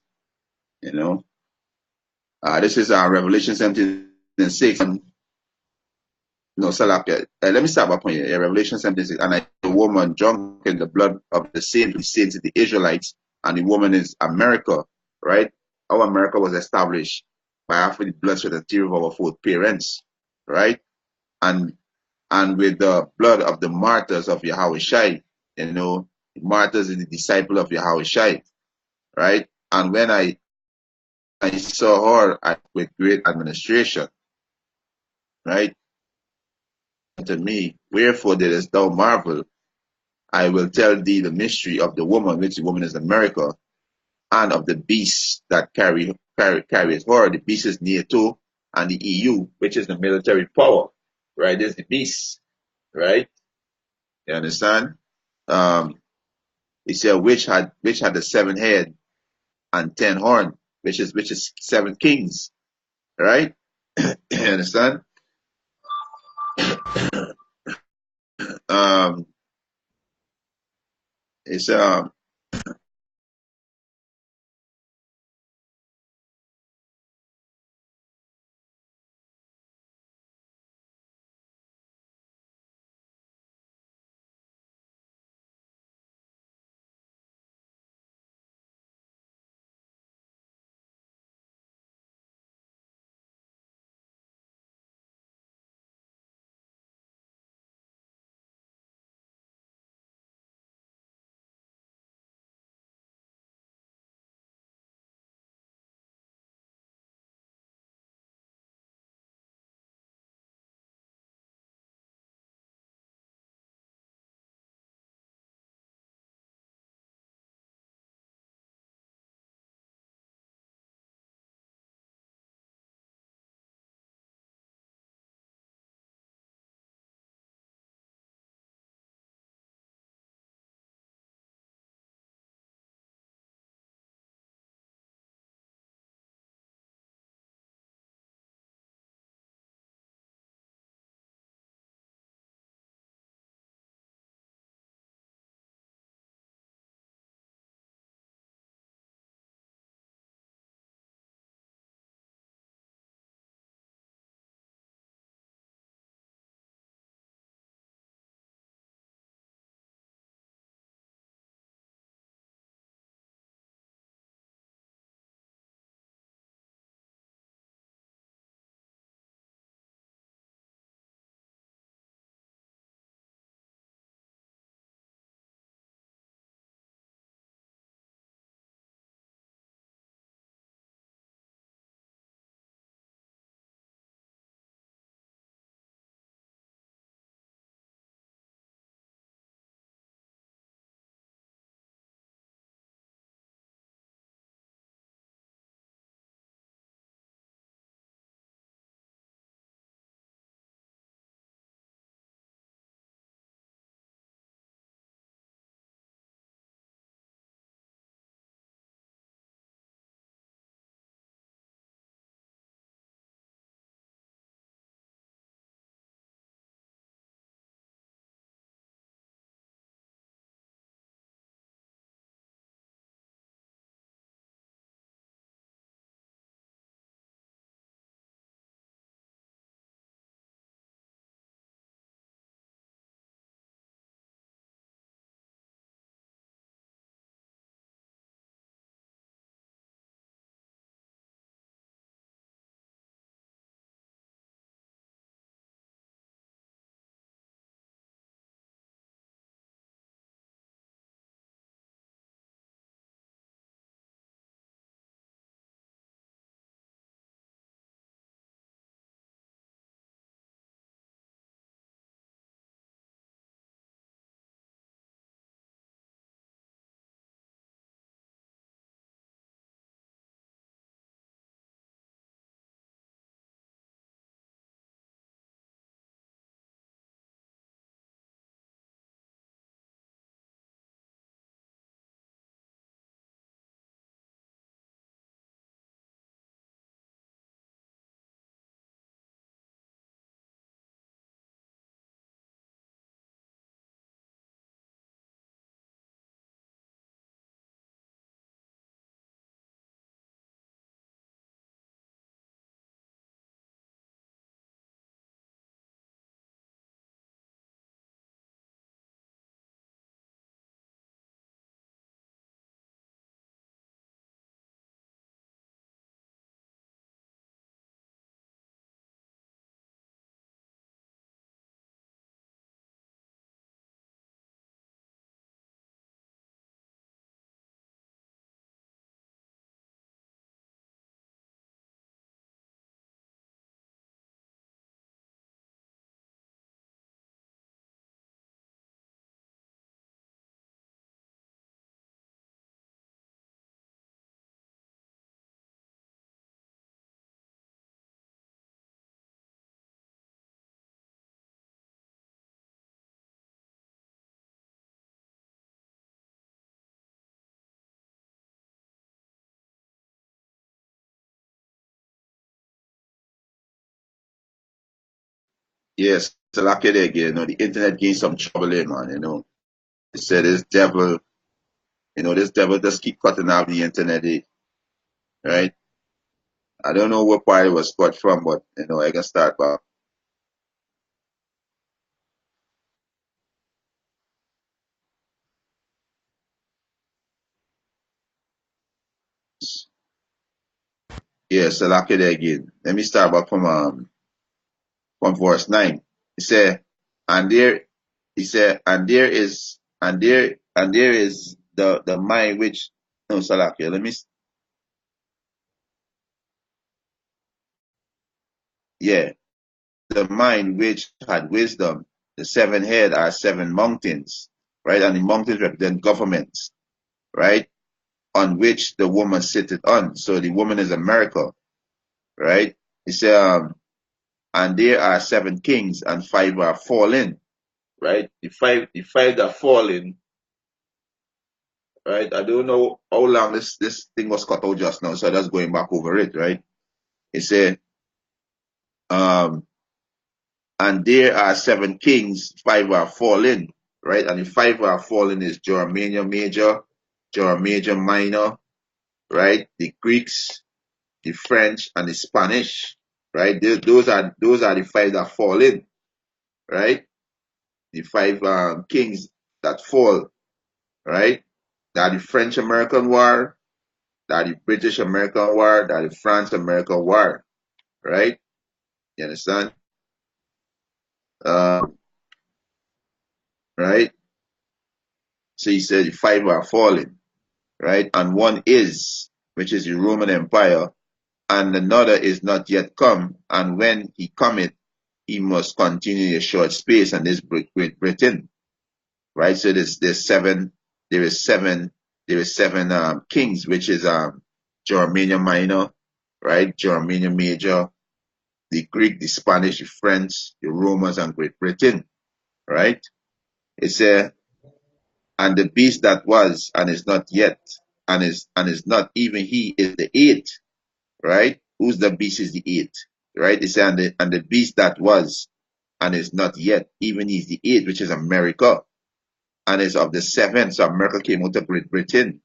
You know, this is Revelation 17:6. No, Salak. Let me start by point here. Yeah, Revelation 17:6. And a woman drunk in the blood of the saints, the Israelites, and the woman is America, right? Our America was established by after the blood, sweat, and tears of our four parents, right? And with the blood of the martyrs of Yahweh Shai, martyrs is the disciple of Yahweh Shai, right? And when I saw her with great administration, right? To me, wherefore didst thou marvel? I will tell thee the mystery of the woman, which the woman is America, and of the beast that carries her. The beast is NATO and the EU, which is the military power, right? There's the beast, right? You understand? Um, He said which had the seven head and 10 horn, which is seven kings, right? You understand? Um, it's Yes, it's like it again. The internet gave some trouble in, man. They said this devil, this devil just keep cutting out the internet, right? I don't know what part it was cut from, but I can start back. Yeah, so like it again. Let me start back from verse 9. He said, and there he said, and there is the mind which no Salakia. Yeah, the mind which had wisdom. The seven head are seven mountains, right? And the mountains represent governments, right? On which the woman sitteth on. So the woman is America, right? He said, and there are seven kings, and five are fallen, right? The five that fallen, right? I don't know how long this thing was cut out just now, so that's going back over it, right? It said, um, and there are seven kings, five are fallen, right? And the five are fallen is Germania Major, Germania Minor, right? The Greeks, the French, and the Spanish, right? Those are the five that fall in, right? The five kings that fall, right? That the French American War, that the British American War, that the France American War, right? You understand? Uh, right? So he said the five are falling, right? And one is, which is the Roman Empire, and another is not yet come. And when he cometh, he must continue a short space, and this Great Britain, right? So there is seven, kings, which is Germania Minor, right? Germania Major, the Greek, the Spanish, the French, the Romans, and Great Britain, right? It's a and the beast that was and is not yet, and is not even he is the eighth, right? Who's the beast is the eighth, right? It's and the beast that was and is not yet, even he is the eighth, which is America, and is of the seven. So America came out of Great Britain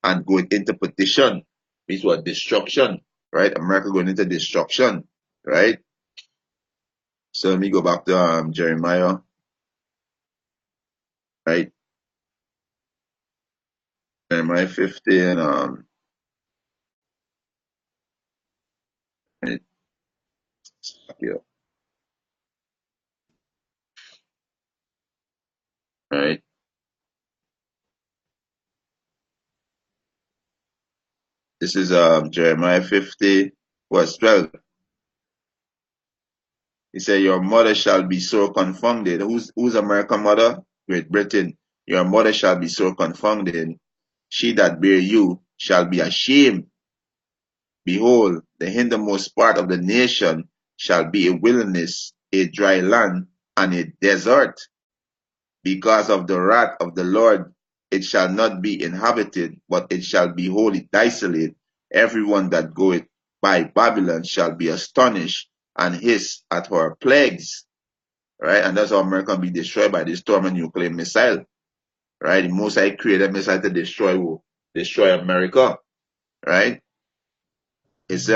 and going into petition, means what? Destruction, right? America going into destruction, right? So let me go back to Jeremiah, right? Jeremiah 15, right, yeah, right. This is Jeremiah 50, verse 12. He said, your mother shall be so confounded. Who's American mother? Great Britain. Your mother shall be so confounded. She that bare you shall be ashamed. Behold, the hindermost part of the nation shall be a wilderness, a dry land, and a desert. Because of the wrath of the Lord, it shall not be inhabited, but it shall be wholly desolate. Everyone that goeth by Babylon shall be astonished and hiss at her plagues. Right? And that's how America be destroyed by the storm and nuclear missile. Right? The Most High created missile to destroy who? Destroy America. Right? It's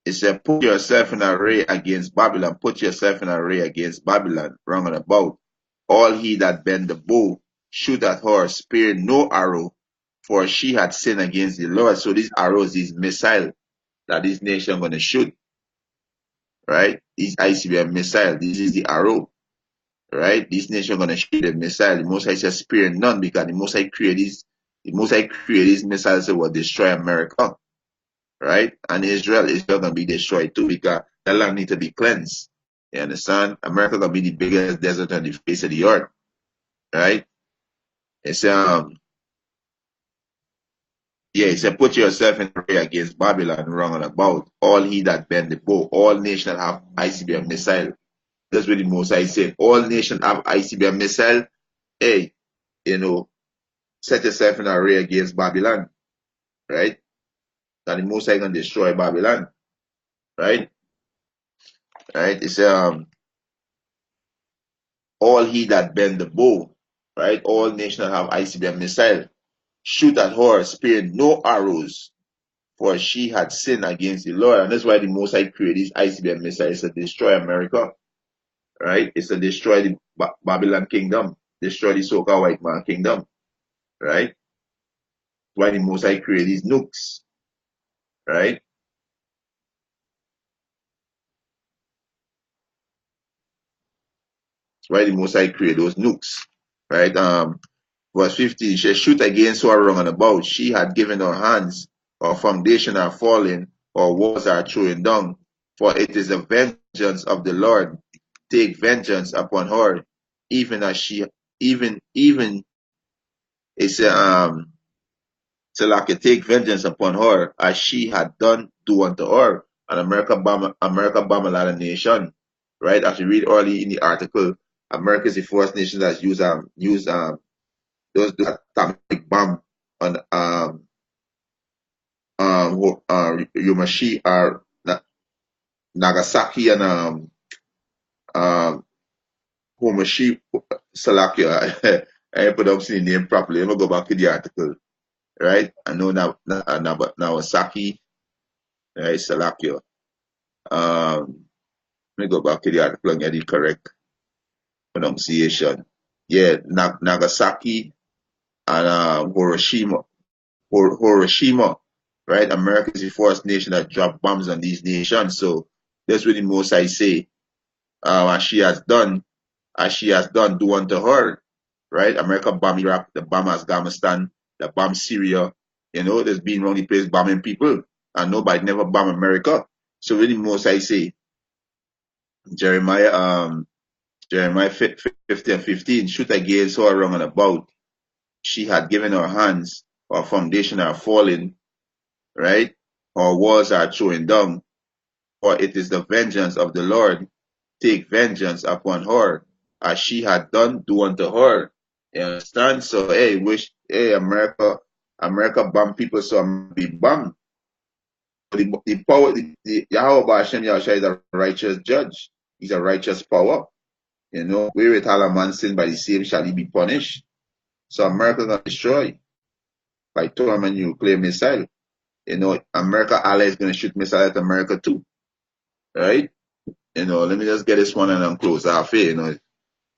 It said, put yourself in array against Babylon. Put yourself in array against Babylon, round and about. All he that bend the bow, shoot at her, spare no arrow, for she had sinned against the Lord. So these arrows, these missiles that this nation going to shoot, right? These ICBM missile, this is the arrow, right? This nation going to shoot a missile. The Most High says, spare none, because the Most High created these missiles that will destroy America, right? And Israel gonna be destroyed too, because that land need to be cleansed. You understand? America gonna be the biggest desert on the face of the earth, right? It's yeah, it said, put yourself in array against Babylon, wrong and about. All he that bend the bow, all nations have ICBM missile. That's what the Most I said. All nations have ICBM missile. Hey, set yourself in array against Babylon, right? And the Most High gonna destroy Babylon, right? right? It's all he that bend the bow, right? All nations have ICBM missile. Shoot at her, sparing no arrows, for she had sinned against the Lord. And that's why the Most High created these ICBM missiles to destroy America, right? It's to destroy the Babylon kingdom, destroy the so-called white man kingdom, right? That's why the Most High created these nukes, right? That's why the Most High created those nukes, right? Verse 15, she shoot against her wrong and about. She had given her hands, her foundation are falling, her walls are thrown down. For it is the vengeance of the Lord. Take vengeance upon her, even as she, even it's so like take vengeance upon her as she had done do unto her. And America bomb a lot of nation, right? As we read early in the article, America is the first nation that's used those atomic bomb on Yomashi or Nagasaki and um Homashi Salakia. I ain't pronounce the name properly. Let me go back to the article, right? I know now Nagasaki, right? Salakia. Let me go back to the article and get the correct pronunciation. Yeah, Nagasaki and Hiroshima, right? America is the first nation that dropped bombs on these nations. So that's what the most I say, as she has done, do unto her, right? America bomb Iraq, the bomb Afghanistan, the bomb Syria. You know, there's been around the place bombing people, and nobody never bomb America. So really, most I say, Jeremiah, Jeremiah 50 and 15, shoot against her wrong and about. She had given her hands, her foundation are falling, right? Her walls are thrown down, for it is the vengeance of the Lord. Take vengeance upon her, as she had done, do unto her. You understand? So, hey, America bomb people, so I'm be bombed. The power, the Yahweh Hashem Yahushua is a righteous judge. He's a righteous power. You know, where it all a man sin by the same shall he be punished. So America gonna destroy by torment nuclear missile. You know, America allies gonna shoot missile at America too, right? You know, let me just get this one and I'm close off here. You know,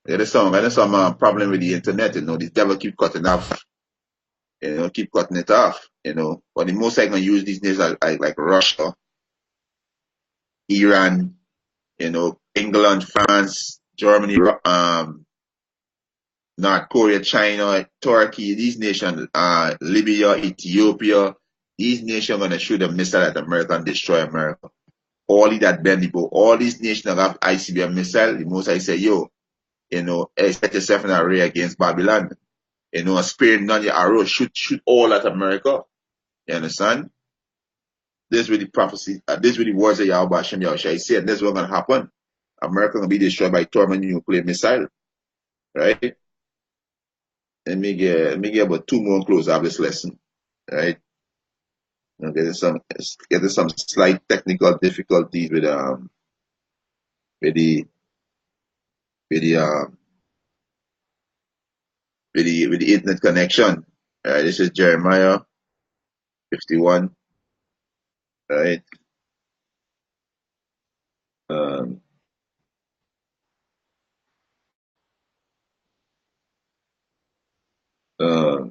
there's some problem with the internet. You know, the devil keep cutting off. You know, keep cutting it off. You know, but the most I can use these names like Russia, Iran, you know, England, France, Germany, North Korea, China, Turkey, these nations, Libya, Ethiopia, these nations are gonna shoot a missile at America and destroy America. All of that bend the bow. All these nations that have ICBM missile, the most I say, yo, you know, set yourself in array against Babylon. You know, sparing none of your arrows, shoot all at America. You understand? This is really prophecy. This is really words that Yahweh Hashem Yahushua said. This is what's gonna happen. America gonna be destroyed by torment nuclear missile. Right? Let me get about two more and close out this lesson. Right? Getting some slight technical difficulties with the with the with the internet connection. This is Jeremiah 51. Right? Um, uh,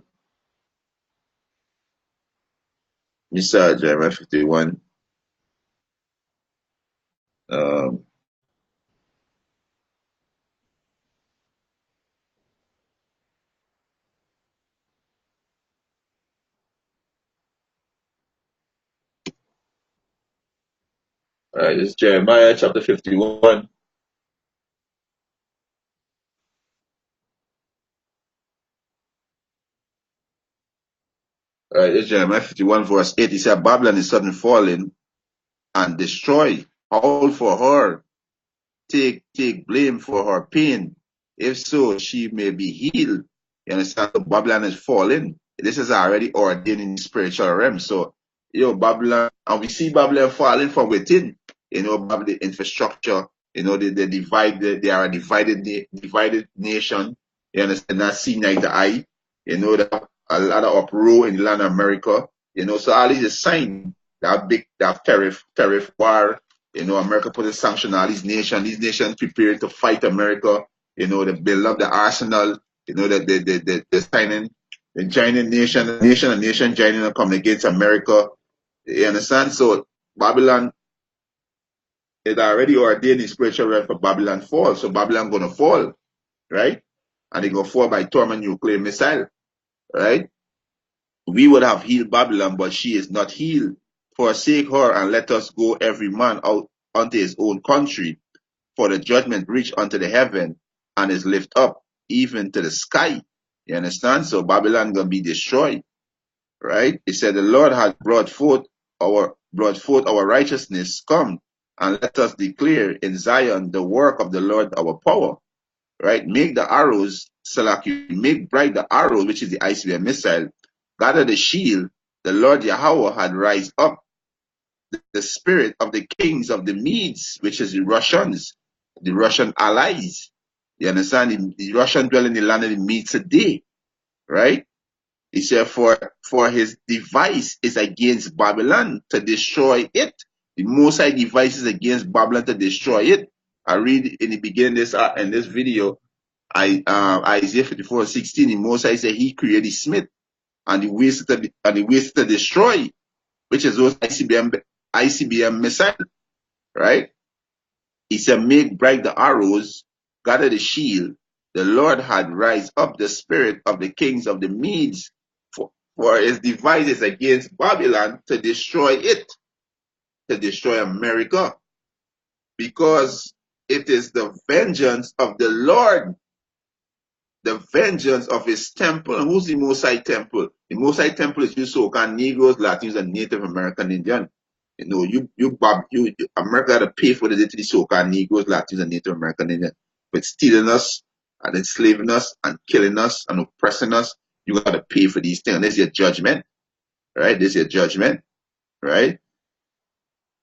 Jeremiah 51. Um, this is Jeremiah chapter 51. This is Jeremiah 51 verse 8. He said, Babylon is suddenly falling and destroy. All for her. Take blame for her pain. If so, she may be healed. You understand? So Babylon is falling. This is already ordained in the spiritual realm. So, Babylon, and we see Babylon falling from within. the infrastructure, they are a divided nation. You understand? Not seen eye to eye. That a lot of uproar in the land of America. So all these is sign that tariff war. America put a sanction on all these nations. These nations prepared to fight America. They build up the arsenal. The signing, the joining nation joining and coming against America. You understand? So Babylon, it already ordained the spiritual realm for Babylon fall. So Babylon gonna fall, right? And they gonna fall by thermonuclear missile, right? We would have healed Babylon, but she is not healed. Forsake her and let us go every man out unto his own country, for the judgment reach unto the heaven and is lift up even to the sky. You understand? So Babylon gonna be destroyed, right? It said the Lord had brought forth our righteousness. Come and let us declare in Zion the work of the Lord our power. Right? Make the arrows, Salaki, make bright the arrows, which is the ICBM missile. Gather the shield. The Lord Yahweh had raised up the spirit of the kings of the Medes, which is the Russians, the Russian allies. You understand? The Russian dwell in the land of the Medes today, right? He said, for his device is against Babylon to destroy it. The Most High device is against Babylon to destroy it. I read in the beginning in this video, Isaiah 54:16. The Most High said he created Smith and the ways to destroy, which is those ICBM missile, right? He said, make bright the arrows, gather the shield. The Lord had raised up the spirit of the kings of the Medes, for his devices against Babylon to destroy it, to destroy America, because it is the vengeance of the Lord, the vengeance of his temple. And who's the Most High temple? The Most High temple is you so-called Negroes, Latinos, and Native American Indian. America had to pay for the so-called Negroes, Latinos, and Native American Indian. But stealing us and enslaving us and killing us and oppressing us, you got to pay for these things. And this is your judgment, right? This is your judgment, right?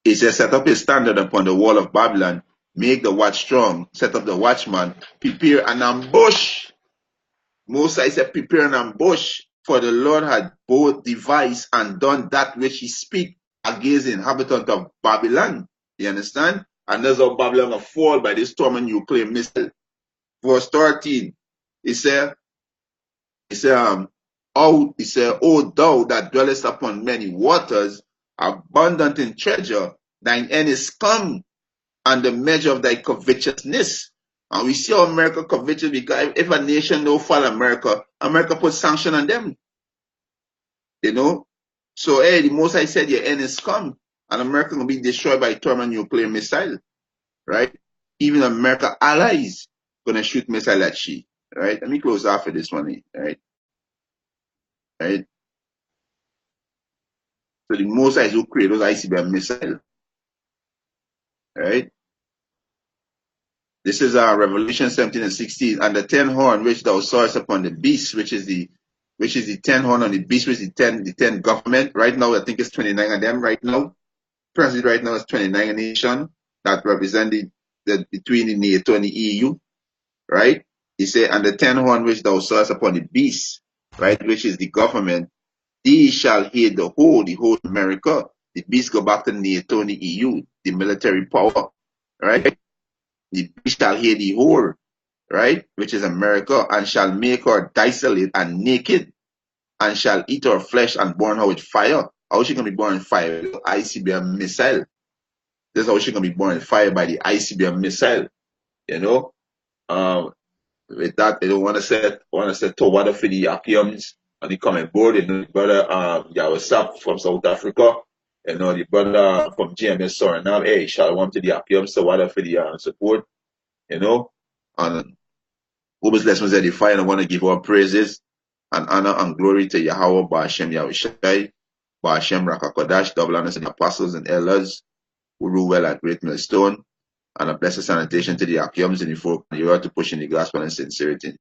He says, set up a standard upon the wall of Babylon, make the watch strong, set up the watchman, prepare an ambush. Moses said, prepare an ambush, for the Lord had both devised and done that which he speak against the inhabitant of Babylon. You understand? And that's how Babylon will fall by this thermonuclear missile. Verse 13, he said, O thou that dwellest upon many waters, abundant in treasure, thine end is come, and the measure of thy covetousness. And we see how America covetous, because if a nation don't follow America, America put sanction on them. So the Most High said your end is come, and America will be destroyed by thermonuclear missile, right? Even America allies gonna shoot missile at she, right? Let me close off with this one, right? Right? So the Most High who create those ICBM missile, right? This is Revelation 17:16, and the 10 horn which thou sawest upon the beast, which is the 10 horn on the beast, which is the 10 government. Right now, I think it's 29 of them right now. Presently, right now, it's 29 nation that represent between the NATO and the EU, right? He said, and the 10 horn which thou sawest upon the beast, right, which is the government, these shall hate the whole America. The beast go back to NATO and the EU, the military power, right? The beast shall hate the whole, right, which is America, and shall make her desolate and naked, and shall eat her flesh and burn her with fire. How is she going to be burned in fire? ICBM missile. This is how she going to be burned in fire by the ICBM missile. With that, they don't want to say to water for the Yakiums on the comment board. The brother Yawasap from South Africa. The brother from GMS Suriname. Hey, shalom to the Yakiums, to water for the support. And Uber's lessons edify, and I want to give our praises and honor and glory to Yahweh, Ba'ashem Yahushai, Ba'ashem Rakakodash, double honors and apostles and elders who rule well at Great Millstone, and a blessed sanitation to the Akiums in the folk and the earth to push in the gospel and sincerity.